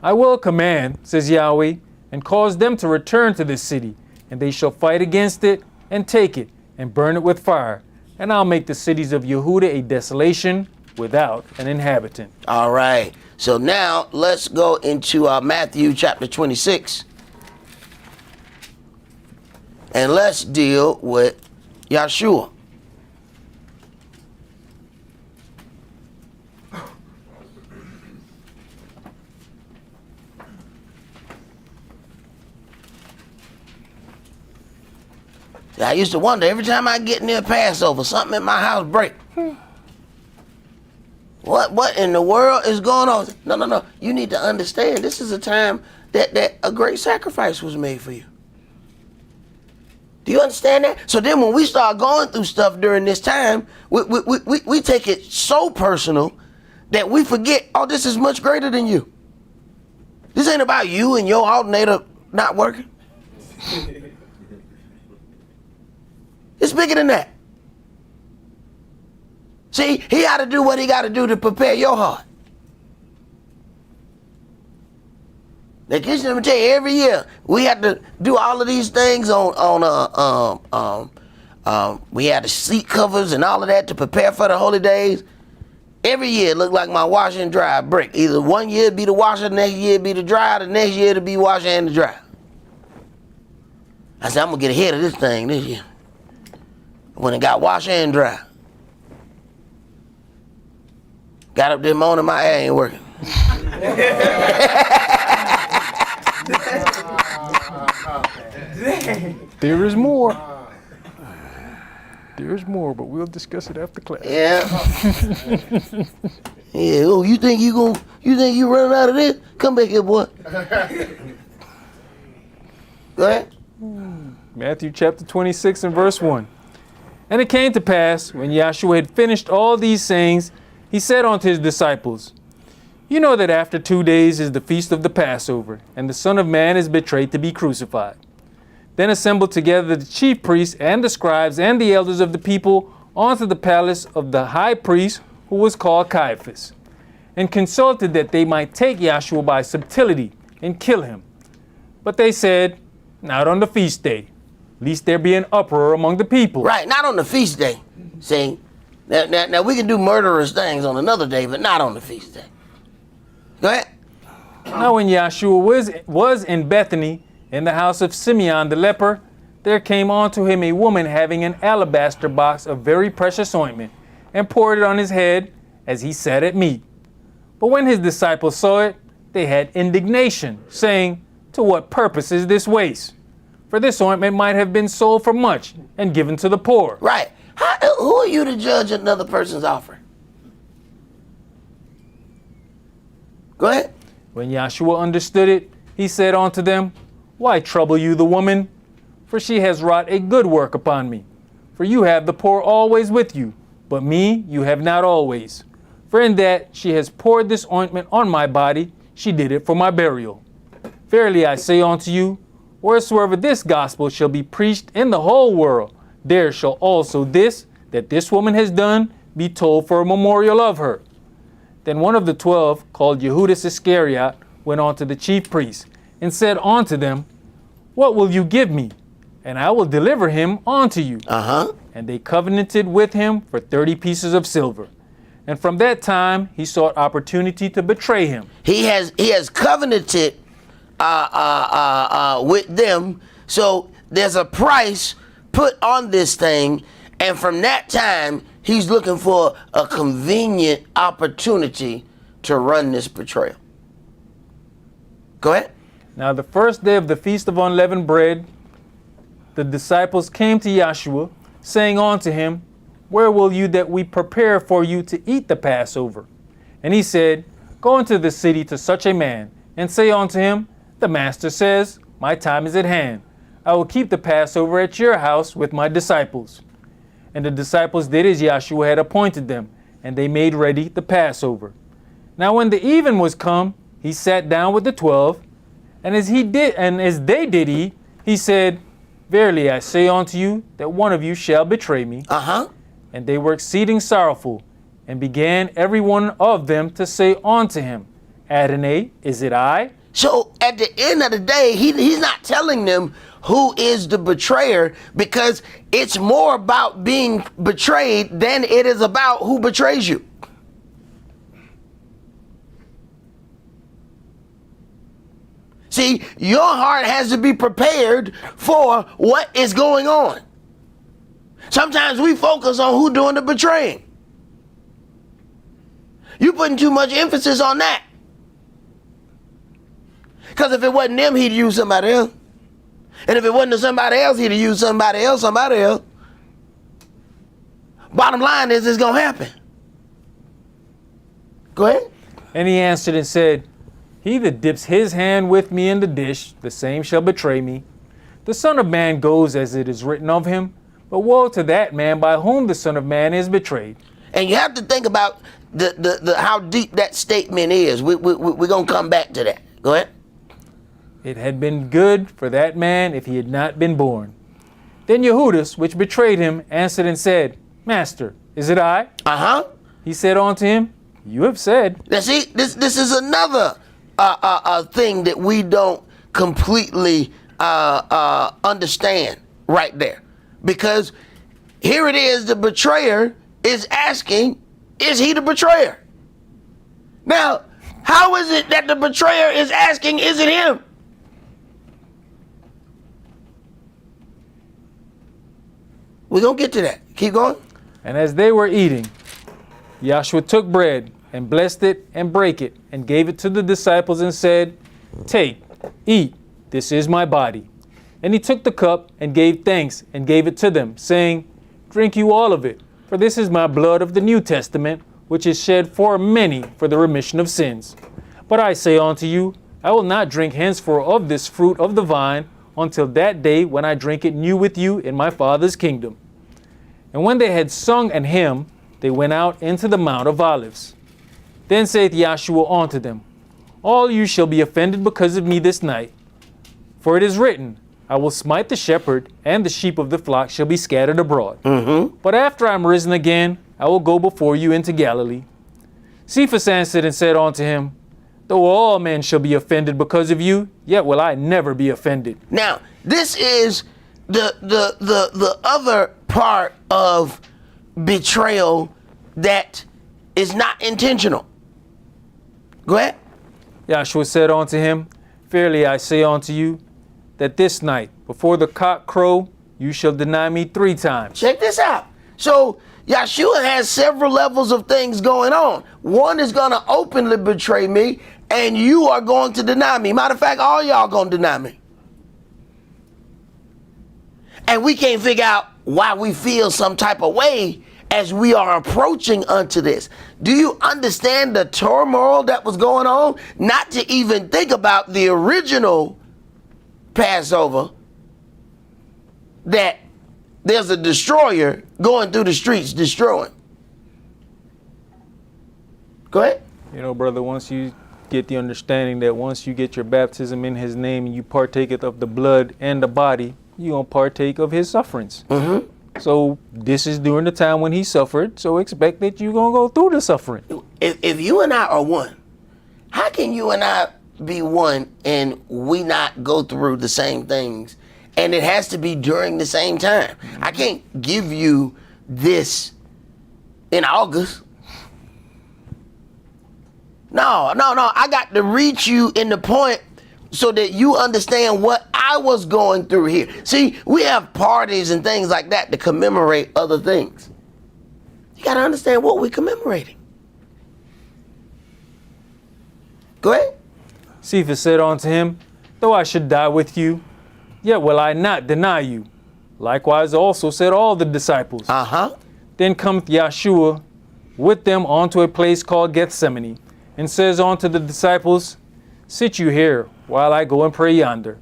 I will command, says Yahweh, and cause them to return to this city, and they shall fight against it, and take it, and burn it with fire. And I'll make the cities of Yehuda a desolation without an inhabitant. All right. So now let's go into Matthew chapter 26. And let's deal with Yahshua. I used to wonder every time I get near Passover, something in my house break. What in the world is going on? No. You need to understand, this is a time that a great sacrifice was made for you. Do you understand that? So then when we start going through stuff during this time, we take it so personal that we forget, oh, this is much greater than you. This ain't about you and your alternator not working. It's bigger than that. See, he got to do what he got to do to prepare your heart. Now, let me tell you, every year we have to do all of these things we had the seat covers and all of that to prepare for the holy days. Every year it looked like my wash and dry break. Either one year it'd be the washer, the next year it'd be the dryer, the next year it'd be washer and the dryer. I said, I'm gonna get ahead of this thing this year. When it got washer and dry. Got up this morning, my air ain't working. There is more. There is more, but we'll discuss it after class. Yeah. Yeah. Oh, you think you running out of this? Come back here, boy. Go ahead. Matthew chapter 26 and verse 1. And it came to pass, when Yahshua had finished all these sayings, he said unto his disciples, You know that after 2 days is the feast of the Passover, and the Son of Man is betrayed to be crucified. Then assembled together the chief priests and the scribes and the elders of the people unto the palace of the high priest, who was called Caiaphas, and consulted that they might take Yahshua by subtlety and kill him. But they said, Not on the feast day, lest there be an uproar among the people. Right, not on the feast day. See, now we can do murderous things on another day, but not on the feast day. Go ahead. Now when Yahshua was in Bethany, in the house of Simeon the leper, there came unto him a woman having an alabaster box of very precious ointment, and poured it on his head as he sat at meat. But when his disciples saw it, they had indignation, saying, To what purpose is this waste? For this ointment might have been sold for much and given to the poor. Right. Who are you to judge another person's offering? Go ahead. When Yahshua understood it, he said unto them, Why trouble you the woman? For she has wrought a good work upon me. For you have the poor always with you, but me you have not always. For in that she has poured this ointment on my body, she did it for my burial. Verily I say unto you, wheresoever this gospel shall be preached in the whole world, there shall also this, that this woman has done, be told for a memorial of her. Then one of the 12, called Judas Iscariot, went on to the chief priests, and said unto them, What will you give me? And I will deliver him unto you. And they covenanted with him for 30 pieces of silver. And from that time he sought opportunity to betray him. He has covenanted with them. So there's a price put on this thing, and from that time he's looking for a convenient opportunity to run this betrayal. Go ahead. Now the first day of the Feast of Unleavened Bread, the disciples came to Yahshua, saying unto him, Where will you that we prepare for you to eat the Passover? And he said, Go into the city to such a man, and say unto him, The master says, My time is at hand. I will keep the Passover at your house with my disciples. And the disciples did as Yahshua had appointed them, and they made ready the Passover. Now when the even was come, he sat down with the 12, and as they did eat, he said, Verily I say unto you, that one of you shall betray me. And they were exceeding sorrowful, and began every one of them to say unto him, Adonai, is it I? So at the end of the day, he's not telling them who is the betrayer, because it's more about being betrayed than it is about who betrays you. See, your heart has to be prepared for what is going on. Sometimes we focus on who doing the betraying. You putting too much emphasis on that. Because if it wasn't them, he'd use somebody else. And if it wasn't somebody else, he'd use somebody else. Bottom line is, it's going to happen. Go ahead. And he answered and said, He that dips his hand with me in the dish, the same shall betray me. The Son of Man goes as it is written of him, but woe to that man by whom the Son of Man is betrayed. And you have to think about the how deep that statement is. We're going to come back to that. Go ahead. It had been good for that man if he had not been born. Then Yehudas, which betrayed him, answered and said, Master, is it I? He said unto him, You have said. Now see, this is another thing that we don't completely understand right there. Because here it is, the betrayer is asking, is he the betrayer? Now, how is it that the betrayer is asking, is it him? We're going to get to that. Keep going. And as they were eating, Yahshua took bread and blessed it and brake it and gave it to the disciples and said, Take, eat, this is my body. And he took the cup and gave thanks and gave it to them, saying, Drink you all of it, for this is my blood of the New Testament, which is shed for many for the remission of sins. But I say unto you, I will not drink henceforth of this fruit of the vine until that day when I drink it new with you in my Father's kingdom. And when they had sung an hymn, they went out into the Mount of Olives. Then saith Yahshua unto them, All you shall be offended because of me this night. For it is written, I will smite the shepherd, and the sheep of the flock shall be scattered abroad. But after I am risen again, I will go before you into Galilee. Cephas answered and said unto him, Though all men shall be offended because of you, yet will I never be offended. Now, this is the other part of betrayal that is not intentional. Go ahead. Yahshua said unto him, Verily I say unto you, that this night, before the cock crow, you shall deny me 3 times. Check this out. So Yahshua has several levels of things going on. One is going to openly betray me, and you are going to deny me. Matter of fact, all y'all going to deny me. And we can't figure out why we feel some type of way as we are approaching unto this. Do you understand the turmoil that was going on? Not to even think about the original Passover, that there's a destroyer going through the streets destroying. Go ahead. You know, brother, once you get the understanding that once you get your baptism in his name and you partaketh of the blood and the body, you're going to partake of his sufferings. So this is during the time when he suffered, so expect that you're going to go through the suffering. If you and I are one, how can you and I be one and we not go through the same things. And it has to be during the same time. I can't give you this in August. No. I got to reach you in the point so that you understand what I was going through here. See, we have parties and things like that to commemorate other things. You got to understand what we're commemorating. Go ahead. Cephas said unto him, Though I should die with you, yet will I not deny you. Likewise also said all the disciples. Then cometh Yahshua with them unto a place called Gethsemane, and says unto the disciples, Sit you here, while I go and pray yonder.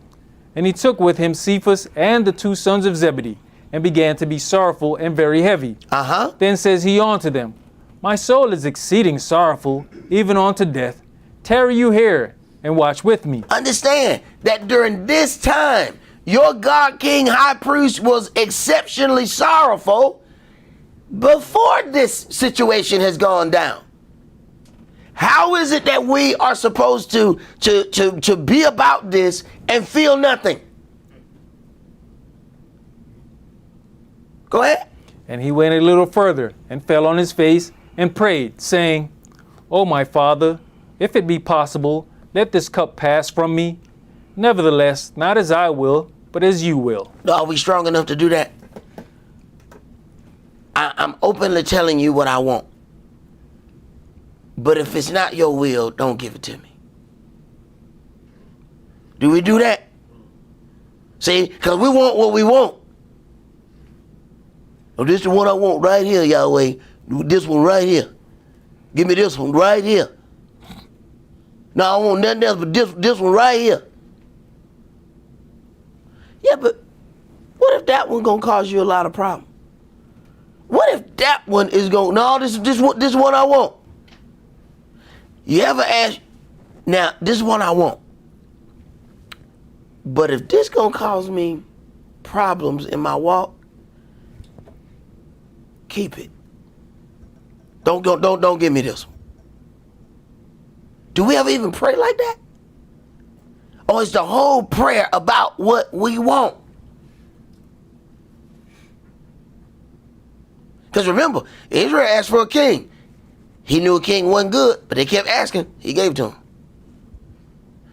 And he took with him Cephas and the 2 sons of Zebedee, and began to be sorrowful and very heavy. Then says he unto them, My soul is exceeding sorrowful, even unto death. Tarry you here, and watch with me. Understand that during this time, your God King High Priest was exceptionally sorrowful before this situation has gone down. How is it that we are supposed to be about this and feel nothing? Go ahead. And he went a little further and fell on his face and prayed, saying, O my Father, if it be possible, let this cup pass from me. Nevertheless, not as I will, but as you will. Are we strong enough to do that? I'm openly telling you what I want. But if it's not your will, don't give it to me. Do we do that? See, because we want what we want. Oh, this is the one I want right here, Yahweh. This one right here. Give me this one right here. No, I want nothing else but this one right here. Yeah, but what if that one gonna cause you a lot of problems? What if that one is going, no, this one I want. You ever ask, now, this is one I want. But if this gonna cause me problems in my walk, keep it. Don't give me this one. Do we ever even pray like that? Or is the whole prayer about what we want? Because remember, Israel asked for a king. He knew a king wasn't good, but they kept asking. He gave it to him.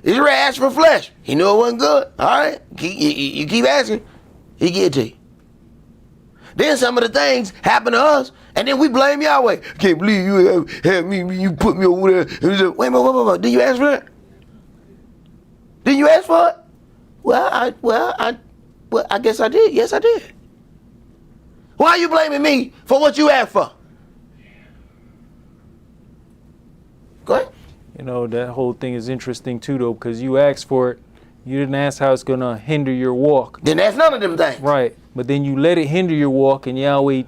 Israel asked for flesh. He knew it wasn't good. All right, you keep asking, he give it to you. Then some of the things happen to us, and then we blame Yahweh. I can't believe you had me, you put me over there. Wait a minute. Did you ask for that? Did you ask for it? Well, I guess I did. Yes, I did. Why are you blaming me for what you asked for? Go ahead. You know, that whole thing is interesting too, though, because you asked for it. You didn't ask how it's going to hinder your walk. Didn't ask none of them things. Right. But then you let it hinder your walk, and Yahweh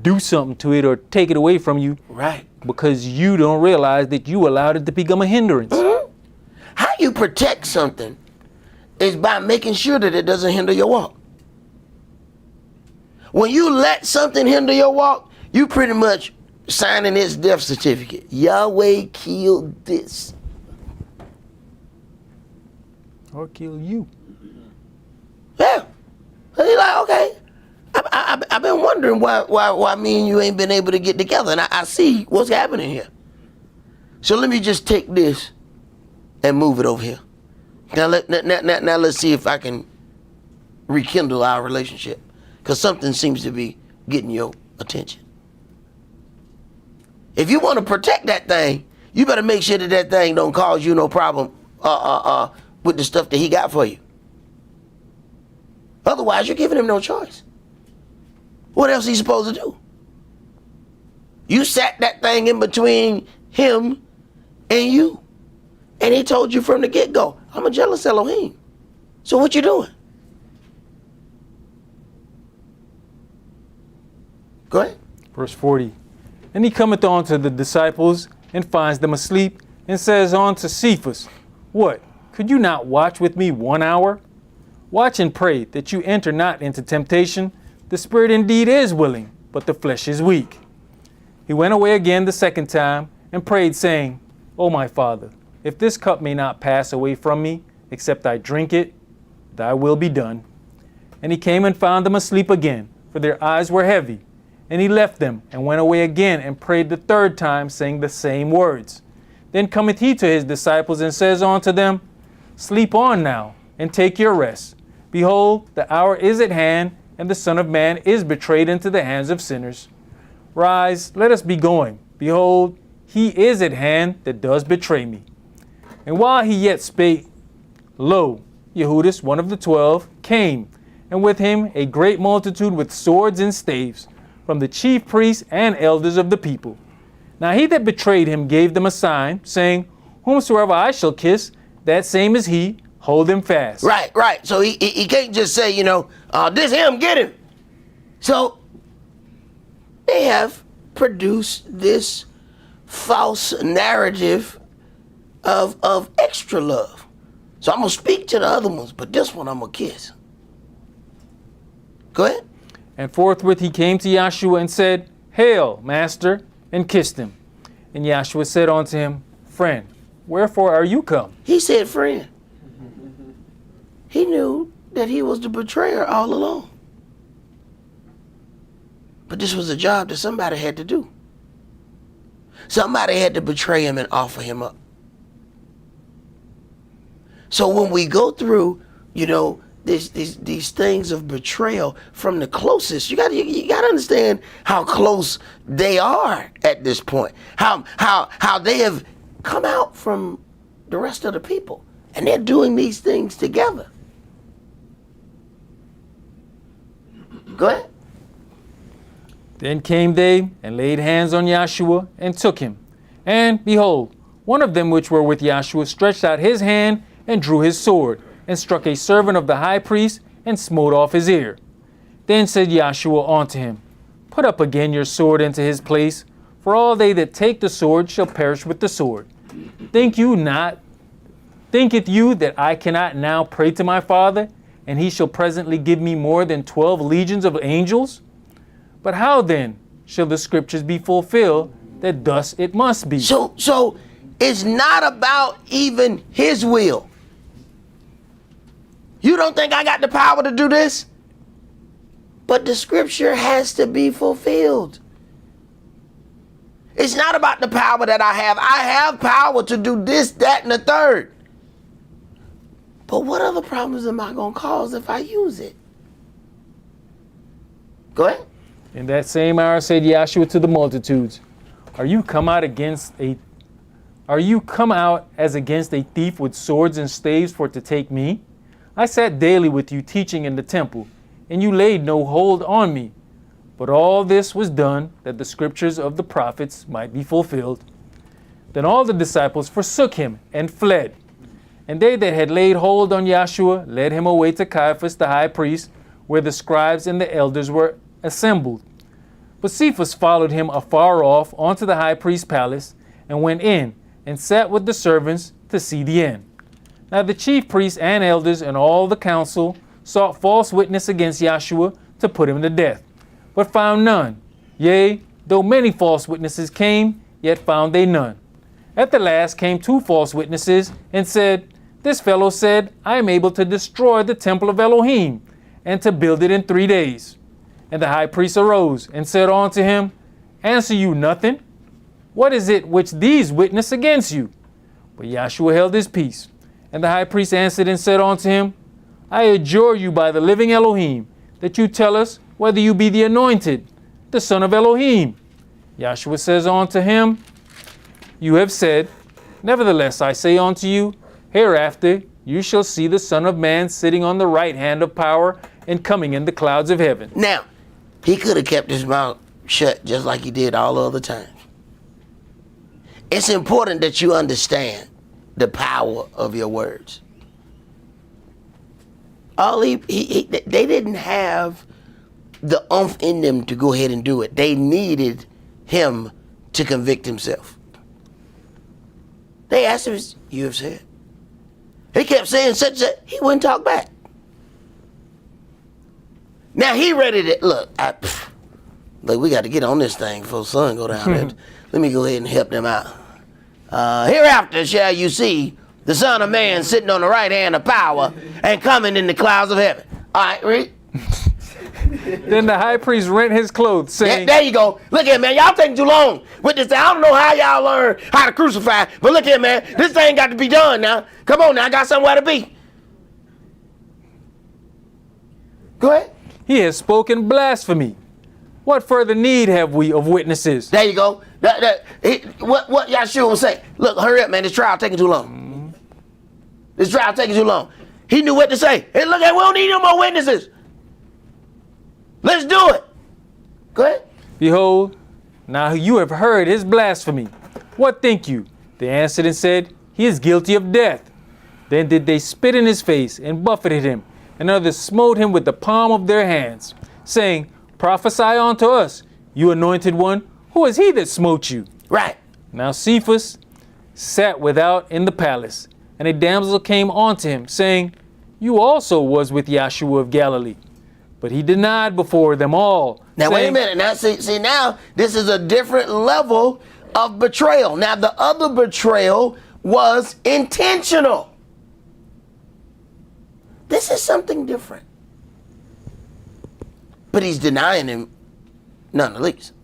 do something to it or take it away from you. Right. Because you don't realize that you allowed it to become a hindrance. Mm-hmm. How you protect something is by making sure that it doesn't hinder your walk. When you let something hinder your walk, you pretty much signing its death certificate. Yahweh killed this. Or kill you. Yeah. So you're like, okay. I've been wondering why me and you ain't been able to get together, and I see what's happening here. So let me just take this and move it over here. Now let's see if I can rekindle our relationship, because something seems to be getting your attention. If you want to protect that thing, you better make sure that thing don't cause you no problem with the stuff that he got for you. Otherwise, you're giving him no choice. What else is he supposed to do? You sat that thing in between him and you. And he told you from the get-go, I'm a jealous Elohim. So what you doing? Go ahead. Verse 40. And he cometh on to the disciples and finds them asleep, and says unto Cephas, What? Could you not watch with me 1 hour? Watch and pray that you enter not into temptation. The spirit indeed is willing, but the flesh is weak. He went away again the second time and prayed, saying, O my Father, if this cup may not pass away from me, except I drink it, thy will be done. And he came and found them asleep again, for their eyes were heavy. And he left them, and went away again, and prayed the third time, saying the same words. Then cometh he to his disciples, and says unto them, Sleep on now, and take your rest. Behold, the hour is at hand, and the Son of Man is betrayed into the hands of sinners. Rise, let us be going. Behold, he is at hand that does betray me. And while he yet spake, lo, Yehudas, one of the 12, came, and with him a great multitude with swords and staves, from the chief priests and elders of the people. Now he that betrayed him gave them a sign, saying, Whomsoever I shall kiss, that same is he, hold him fast. Right. So he can't just say, this him, get him. So they have produced this false narrative of extra love. So I'm going to speak to the other ones, but this one I'm going to kiss. Go ahead. And forthwith he came to Yahshua and said, Hail, Master, and kissed him. And Yahshua said unto him, Friend, wherefore are you come? He said, friend. He knew that he was the betrayer all along. But this was a job that somebody had to do. Somebody had to betray him and offer him up. So when we go through, these things of betrayal from the closest, you got to understand how close they are at this point. How they have come out from the rest of the people, and they're doing these things together. Go ahead. Then came they and laid hands on Yahshua and took him. And behold, one of them which were with Yahshua stretched out his hand and drew his sword, and struck a servant of the high priest, and smote off his ear. Then said Yahshua unto him, Put up again your sword into his place, for all they that take the sword shall perish with the sword. Thinketh you that I cannot now pray to my Father, and he shall presently give me more than 12 legions of angels? But how then shall the scriptures be fulfilled, that thus it must be? So it's not about even his will. You don't think I got the power to do this? But the scripture has to be fulfilled. It's not about the power that I have. I have power to do this, that, and the third. But what other problems am I going to cause if I use it? Go ahead. In that same hour said Yahshua to the multitudes, Are you come out as against a thief with swords and staves for to take me? I sat daily with you teaching in the temple, and you laid no hold on me. But all this was done that the scriptures of the prophets might be fulfilled. Then all the disciples forsook him and fled. And they that had laid hold on Yahshua led him away to Caiaphas the high priest, where the scribes and the elders were assembled. But Cephas followed him afar off unto the high priest's palace, and went in, and sat with the servants to see the end. Now the chief priests and elders and all the council sought false witness against Yahshua to put him to death, but found none. Yea, though many false witnesses came, yet found they none. At the last came 2 false witnesses, and said, This fellow said, I am able to destroy the temple of Elohim, and to build it in 3 days. And the high priest arose, and said unto him, Answer you nothing? What is it which these witness against you? But Yahshua held his peace. And the high priest answered and said unto him, I adjure you by the living Elohim, that you tell us whether you be the anointed, the son of Elohim. Yahshua says unto him, You have said, Nevertheless I say unto you, hereafter you shall see the Son of Man sitting on the right hand of power, and coming in the clouds of heaven. Now, he could have kept his mouth shut just like he did all other times. It's important that you understand the power of your words. They didn't have the oomph in them to go ahead and do it. They needed him to convict himself. They asked him, You have said. He kept saying such a, he wouldn't talk back. Now he ready to, look, we got to get on this thing before the sun go down. Let me go ahead and help them out. Hereafter shall you see the Son of Man sitting on the right hand of power and coming in the clouds of heaven. All right, read. Then the high priest rent his clothes, saying, There you go. Look here, man. Y'all taking too long with this. I don't know how y'all learn how to crucify, but look here, man. This thing got to be done now. Come on now. I got somewhere to be. Go ahead. He has spoken blasphemy. What further need have we of witnesses? There you go. What Yahshua was saying. Look, hurry up, man. This trial taking too long. This trial taking too long. He knew what to say. Hey, look, we don't need no more witnesses. Let's do it. Go ahead. Behold, now you have heard his blasphemy. What think you? They answered and said, He is guilty of death. Then did they spit in his face and buffeted him, and others smote him with the palm of their hands, saying, Prophesy unto us, you anointed one. Who is he that smote you? Right. Now Cephas sat without in the palace, and a damsel came unto him, saying, You also was with Yahshua of Galilee. But he denied before them all. Now, saying, wait a minute. Now, see, now this is a different level of betrayal. Now, the other betrayal was intentional. This is something different. But he's denying him none the least.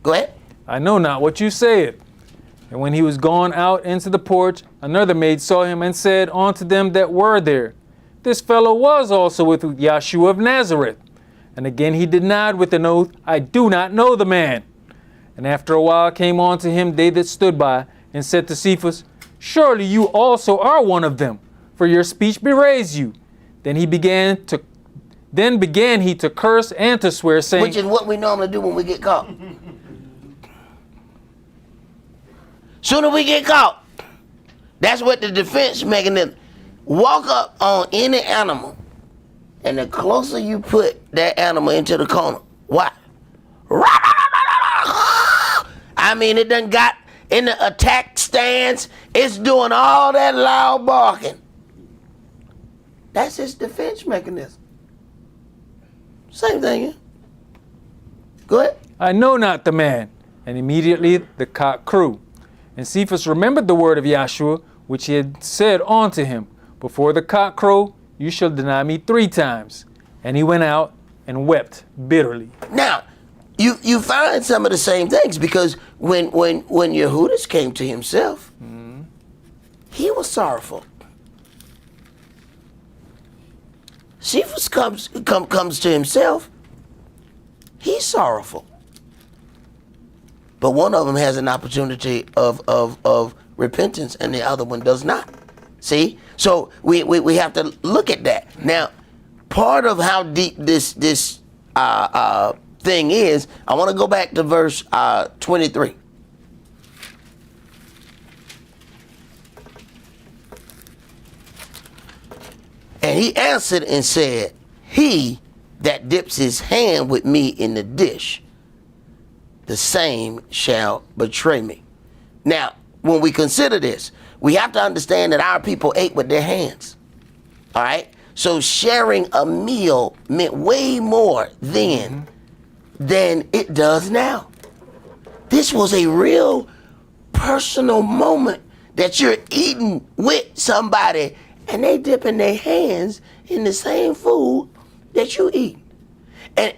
Go ahead. I know not what you saith. And when he was gone out into the porch, another maid saw him and said unto them that were there, This fellow was also with Yahshua of Nazareth. And again he denied with an oath, I do not know the man. And after a while came on to him they that stood by, and said to Cephas, Surely you also are one of them, for your speech bewrays you. Then began he to curse and to swear, saying, Which is what we normally do when we get caught. Soon as we get caught, that's what the defense mechanism. Walk up on any animal, and the closer you put that animal into the corner, what? I mean, it done got in the attack stance. It's doing all that loud barking. That's its defense mechanism. Same thing, yeah? Go ahead. I know not the man. And immediately the cock crew. And Cephas remembered the word of Yahshua, which he had said unto him, Before the cock crow, you shall deny me 3 times. And he went out and wept bitterly. Now, you find some of the same things, because when Yehudas came to himself, he was sorrowful. Cephas comes to himself, he's sorrowful. But one of them has an opportunity of repentance, and the other one does not. See? So we have to look at that. Now, part of how deep this thing is, I want to go back to verse 23. And he answered and said, He that dips his hand with me in the dish, the same shall betray me. Now, when we consider this, we have to understand that our people ate with their hands. All right? So sharing a meal meant way more then than it does now. This was a real personal moment that you're eating with somebody, and they dipping their hands in the same food that you eat. And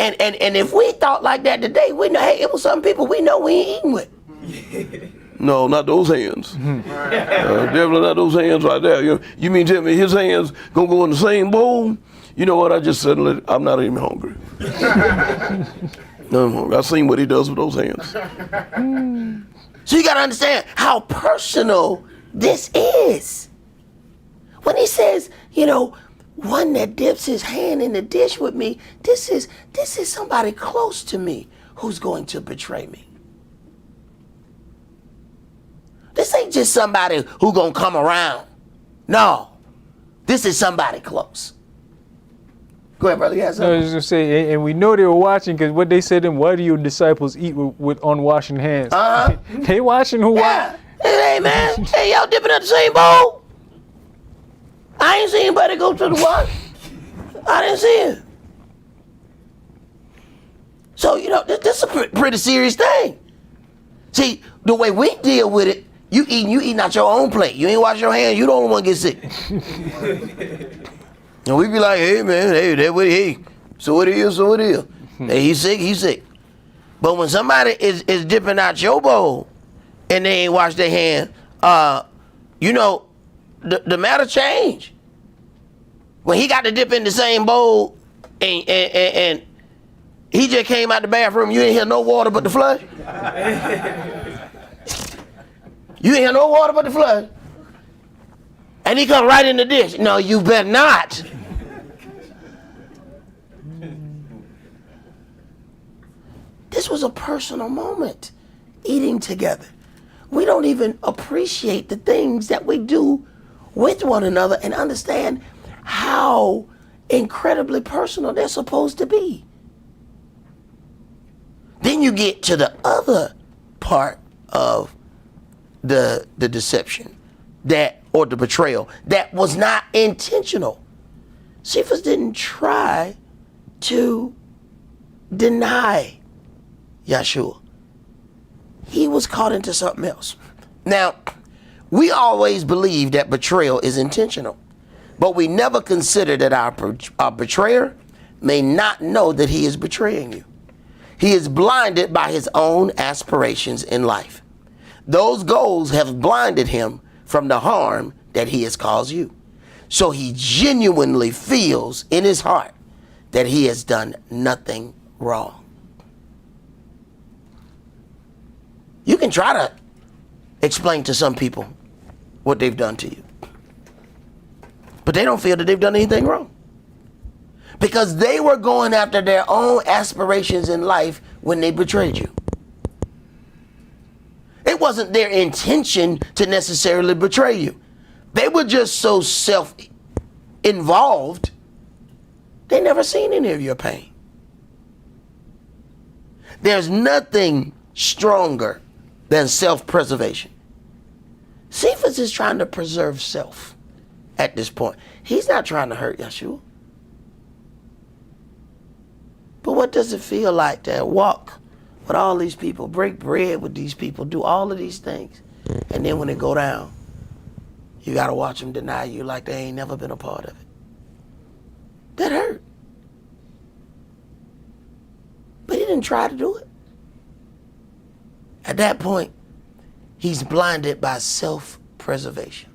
if we thought like that today, we know, hey, it was some people we know we ain't eating with. No, not those hands. Definitely not those hands right there. You mean tell me his hands gonna go in the same bowl? You know what? I just said, I'm not even hungry. No, I'm hungry. I've seen what he does with those hands. So you gotta understand how personal this is. When he says, one that dips his hand in the dish with me, this is somebody close to me who's going to betray me. This ain't just somebody who gonna come around. No, this is somebody close. Go ahead, brother. You had something? I was just gonna say, and we know they were watching, because what they said to them, why do your disciples eat with unwashed hands? They watching who watch. Hey, man. Hey, y'all dipping at the same bowl? I ain't seen anybody go to the wash. I didn't see it. So, this is a pretty serious thing. See, the way we deal with it, you eating out your own plate. You ain't wash your hands, you don't want to get sick. And we be like, hey man, hey, that what he, so it is, so it is. Hey, he's sick, he's sick. But when somebody is dipping out your bowl and they ain't wash their hand, you know, the matter change. When he got to dip in the same bowl and he just came out the bathroom, you ain't hear no water but the flush. You ain't hear no water but the flush. And he come right in the dish. No, you better not. This was a personal moment, eating together. We don't even appreciate the things that we do with one another and understand how incredibly personal they're supposed to be. Then you get to the other part of the deception, or the betrayal, that was not intentional. Cephas didn't try to deny Yahshua. He was caught into something else. Now, we always believe that betrayal is intentional, but we never consider that our betrayer may not know that he is betraying you. He is blinded by his own aspirations in life. Those goals have blinded him from the harm that he has caused you. So he genuinely feels in his heart that he has done nothing wrong. You can try to explain to some people what they've done to you, but they don't feel that they've done anything wrong, because they were going after their own aspirations in life when they betrayed you. It wasn't their intention to necessarily betray you. They were just so self-involved, they never seen any of your pain. There's nothing stronger than self-preservation. Cephas is trying to preserve self at this point. He's not trying to hurt Yahshua. But what does it feel like to walk with all these people, break bread with these people, do all of these things, and then when it go down, you got to watch them deny you like they ain't never been a part of it? That hurt. But he didn't try to do it. At that point, he's blinded by self-preservation.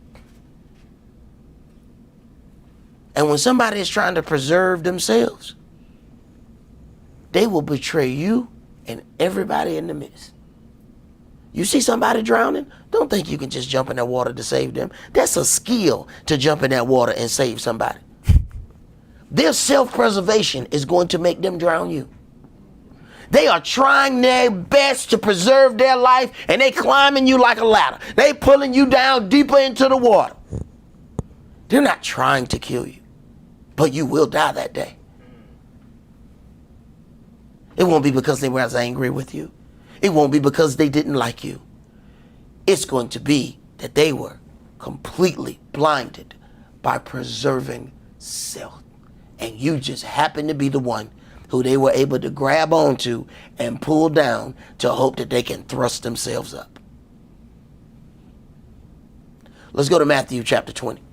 And when somebody is trying to preserve themselves, they will betray you and everybody in the midst. You see somebody drowning, don't think you can just jump in that water to save them. That's a skill, to jump in that water and save somebody. Their self-preservation is going to make them drown you. They are trying their best to preserve their life, and they climbing you like a ladder. They pulling you down deeper into the water. They're not trying to kill you, but you will die that day. It won't be because they were as angry with you. It won't be because they didn't like you. It's going to be that they were completely blinded by preserving self. And you just happen to be the one who they were able to grab onto and pull down to hope that they can thrust themselves up. Let's go to Matthew chapter 20.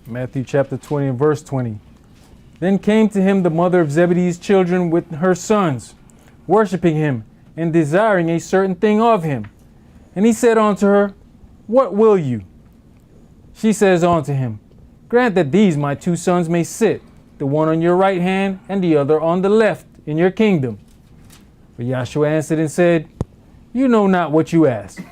Matthew chapter 20 and verse 20. Then came to him the mother of Zebedee's children with her sons, worshiping him and desiring a certain thing of him. And he said unto her, What will you? She says unto him, Grant that these my two sons may sit, the one on your right hand and the other on the left, in your kingdom. But Yahshua answered and said, You know not what you ask.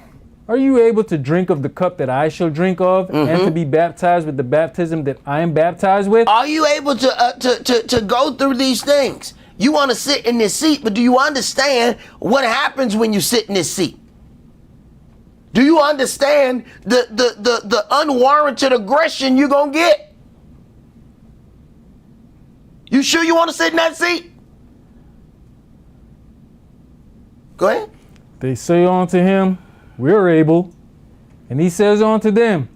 Are you able to drink of the cup that I shall drink of, and to be baptized with the baptism that I am baptized with? Are you able to go through these things? You want to sit in this seat, but do you understand what happens when you sit in this seat? Do you understand the unwarranted aggression you're going to get? You sure you want to sit in that seat? Go ahead. They say unto him, we're able. And he says unto them,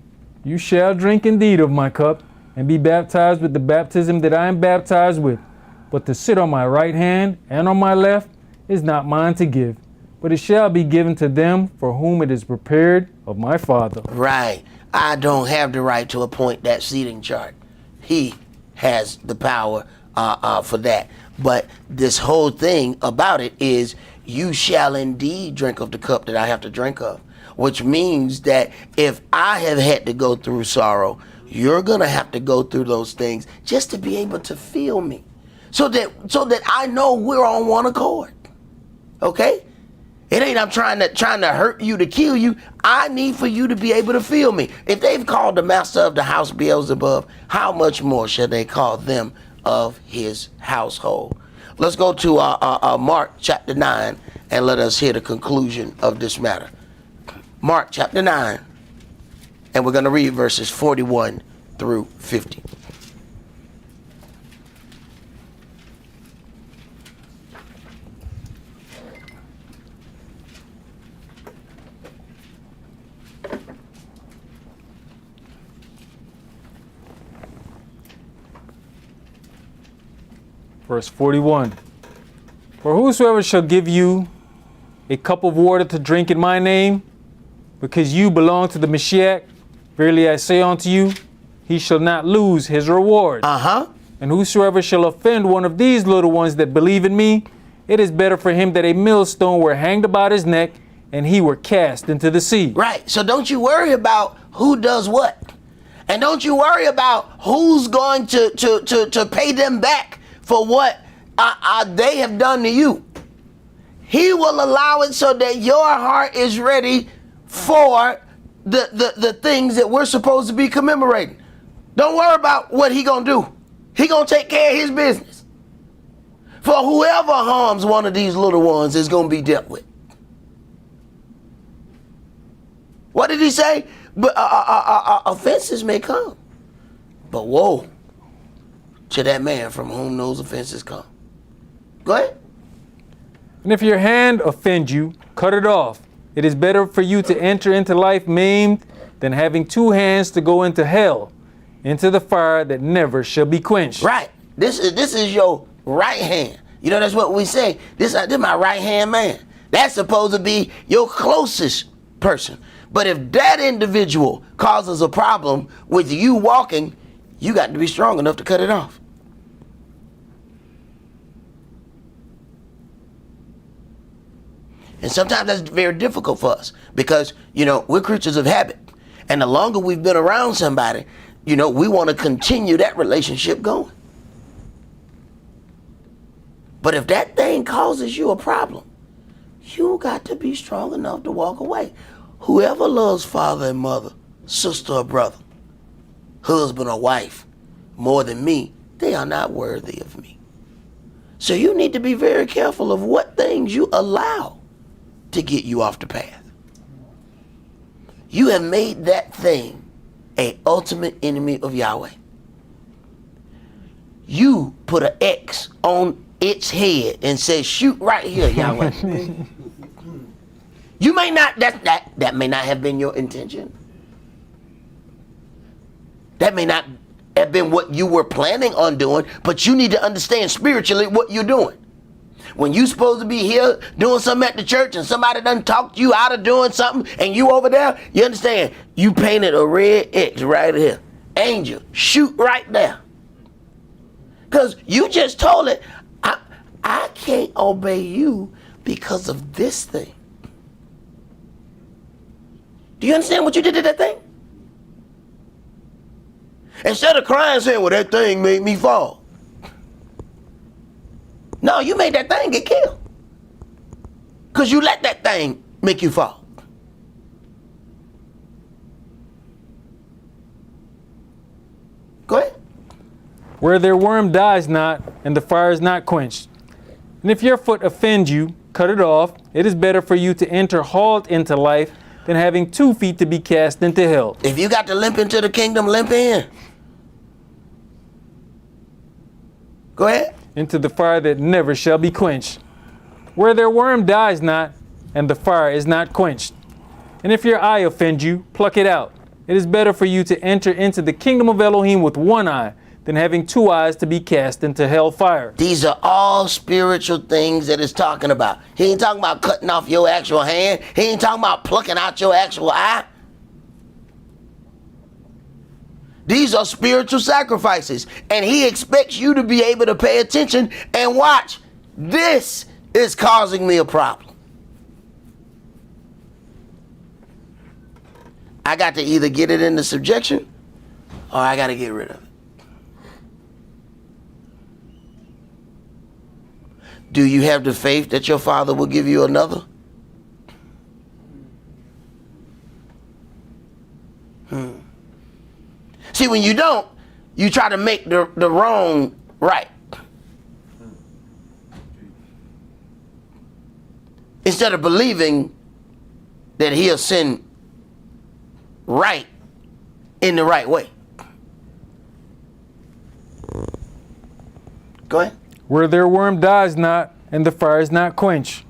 you shall drink indeed of my cup, and be baptized with the baptism that I am baptized with. But to sit on my right hand and on my left is not mine to give, but it shall be given to them for whom it is prepared of my Father. Right. I don't have the right to appoint that seating chart. He has the power for that. But this whole thing about it is, you shall indeed drink of the cup that I have to drink of, which means that if I have had to go through sorrow, you're going to have to go through those things just to be able to feel me, so that I know we're on one accord. Okay? It ain't I'm trying to hurt you to kill you. I need for you to be able to feel me. If they've called the master of the house Beelzebub, how much more shall they call them of his household? Let's go to Mark chapter 9 and let us hear the conclusion of this matter. Mark chapter 9, and we're going to read verses 41 through 50. Verse 41. For whosoever shall give you a cup of water to drink in my name, because you belong to the Mashiach, verily I say unto you, he shall not lose his reward. And whosoever shall offend one of these little ones that believe in me, it is better for him that a millstone were hanged about his neck, and he were cast into the sea. Right. So don't you worry about who does what. And don't you worry about who's going to pay them back for what they have done to you. He will allow it so that your heart is ready for the things that we're supposed to be commemorating. Don't worry about what he gonna do. He gonna take care of his business. For whoever harms one of these little ones is gonna be dealt with. What did he say? But offenses may come, but woe to that man from whom those offenses come. Go ahead. And if your hand offend you, cut it off. It is better for you to enter into life maimed than having two hands to go into hell, into the fire that never shall be quenched. Right. This is your right hand. You know, that's what we say. This my right hand man. That's supposed to be your closest person. But if that individual causes a problem with you walking, you got to be strong enough to cut it off. And sometimes that's very difficult for us because, we're creatures of habit. And the longer we've been around somebody, we want to continue that relationship going. But if that thing causes you a problem, you got to be strong enough to walk away. Whoever loves father and mother, sister or brother, husband or wife, more than me, they are not worthy of me. So you need to be very careful of what things you allow to get you off the path. You have made that thing an ultimate enemy of Yahweh. You put an X on its head and said, shoot right here, Yahweh. You may not, that may not have been your intention. That may not have been what you were planning on doing, but you need to understand spiritually what you're doing. When you supposed to be here doing something at the church and somebody done talked you out of doing something and you over there, you understand, you painted a red X right here. Angel, shoot right there. Because you just told it, I can't obey you because of this thing. Do you understand what you did to that thing? Instead of crying saying, well, that thing made me fall. No, you made that thing get killed. Because you let that thing make you fall. Go ahead. Where their worm dies not, and the fire is not quenched. And if your foot offend you, cut it off. It is better for you to enter halt into life than having 2 feet to be cast into hell. If you got to limp into the kingdom, limp in. Go ahead. into the fire that never shall be quenched, where their worm dies not, and the fire is not quenched. And if your eye offend you, pluck it out. It is better for you to enter into the kingdom of Elohim with one eye than having two eyes to be cast into hell fire. These are all spiritual things that it's talking about. He ain't talking about cutting off your actual hand. He ain't talking about plucking out your actual eye. These are spiritual sacrifices. And he expects you to be able to pay attention and watch. This is causing me a problem. I got to either get it into subjection or I got to get rid of it. Do you have the faith that your Father will give you another? See, when you don't, you try to make the wrong right. Instead of believing that he'll send right in the right way. Go ahead. Where their worm dies not, and the fire is not quenched.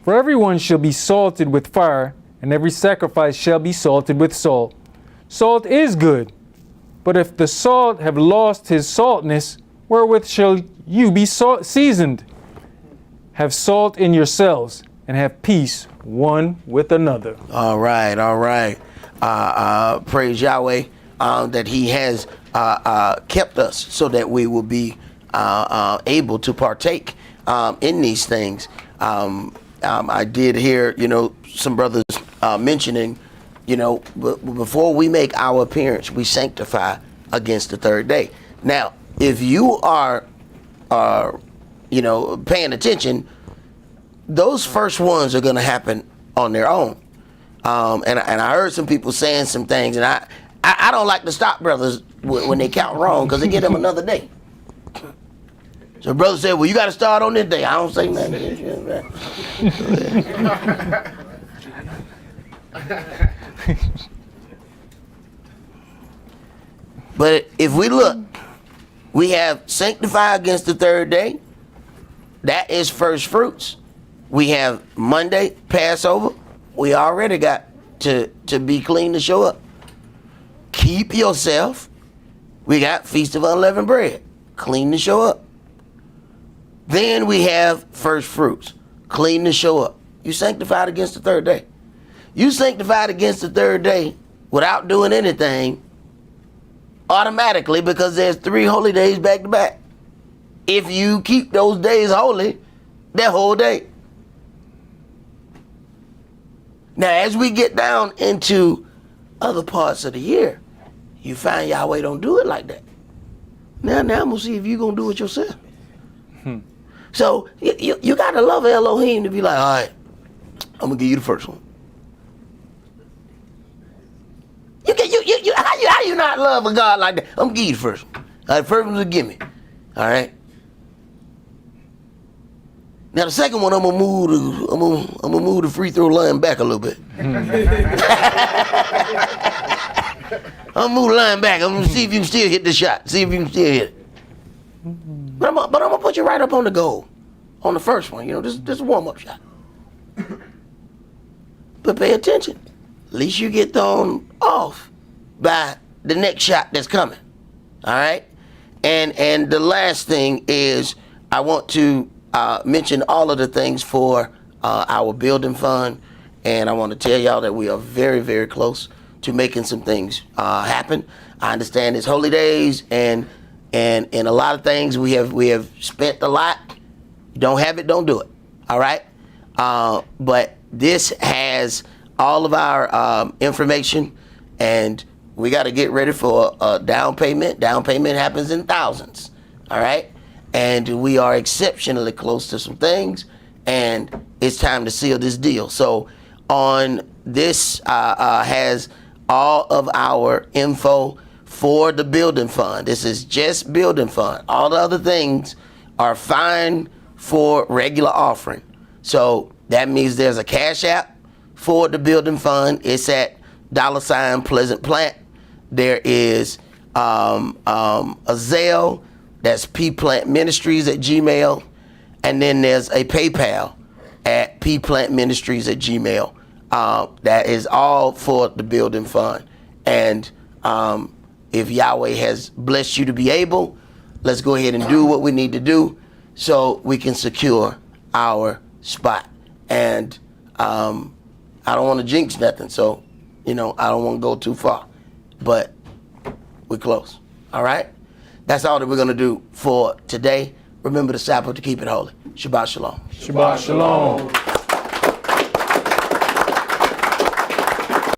For everyone shall be salted with fire, and every sacrifice shall be salted with salt. Salt is good, but if the salt have lost his saltness, wherewith shall you be seasoned? Have salt in yourselves, and have peace one with another. All right, all right. Praise Yahweh that he has kept us so that we will be able to partake in these things. I did hear, some brothers mentioning, before we make our appearance, we sanctify against the third day. Now, if you are, paying attention, those first ones are going to happen on their own. And I heard some people saying some things, and I don't like to stop brothers when they count wrong because they give them another day. So brother said, well, you got to start on this day. I don't say nothing. But if we look, we have sanctify against the third day. That is first fruits. We have Monday, Passover. We already got to be clean to show up. Keep yourself. We got Feast of Unleavened Bread. Clean to show up. Then we have first fruits. Clean to show up. You sanctified against the third day. You sanctified against the third day without doing anything automatically because there's 3 holy days back to back. If you keep those days holy, that whole day. Now, as we get down into other parts of the year, you find Yahweh don't do it like that. Now I'm going to see if you're going to do it yourself. So you got to love Elohim to be like, all right, I'm going to give you the first one. How you not love a God like that? I'm going to give you the first one. All right, the first one's a gimme. All right. Now the second one, I'm gonna move the free throw line back a little bit. I'm gonna move the line back. I'm gonna see if you can still hit the shot. See if you can still hit it. But I'm gonna put you right up on the goal, on the first one. Just a warm up shot. But pay attention. At least you get thrown off by the next shot that's coming. All right. And the last thing is I want to mention all of the things for our building fund, and I want to tell y'all that we are very, very close to making some things happen. I understand it's holy days, and a lot of things we have spent a lot. You don't have it, don't do it. All right, but this has all of our information, and we got to get ready for a down payment. Down payment happens in thousands. All right. And we are exceptionally close to some things, and it's time to seal this deal. So on this has all of our info for the building fund. This is just building fund. All the other things are fine for regular offering. So that means there's a Cash App for the building fund. It's at $Pleasant Plant. There is a Zelle. That's pplantministries@gmail. And then there's a PayPal at pplantministries@gmail. That is all for the building fund. And if Yahweh has blessed you to be able, let's go ahead and do what we need to do so we can secure our spot. And I don't want to jinx nothing, so I don't want to go too far, but we're close. All right, that's all that we're going to do for today. Remember the Sabbath to keep it holy. Shabbat shalom. Shabbat shalom.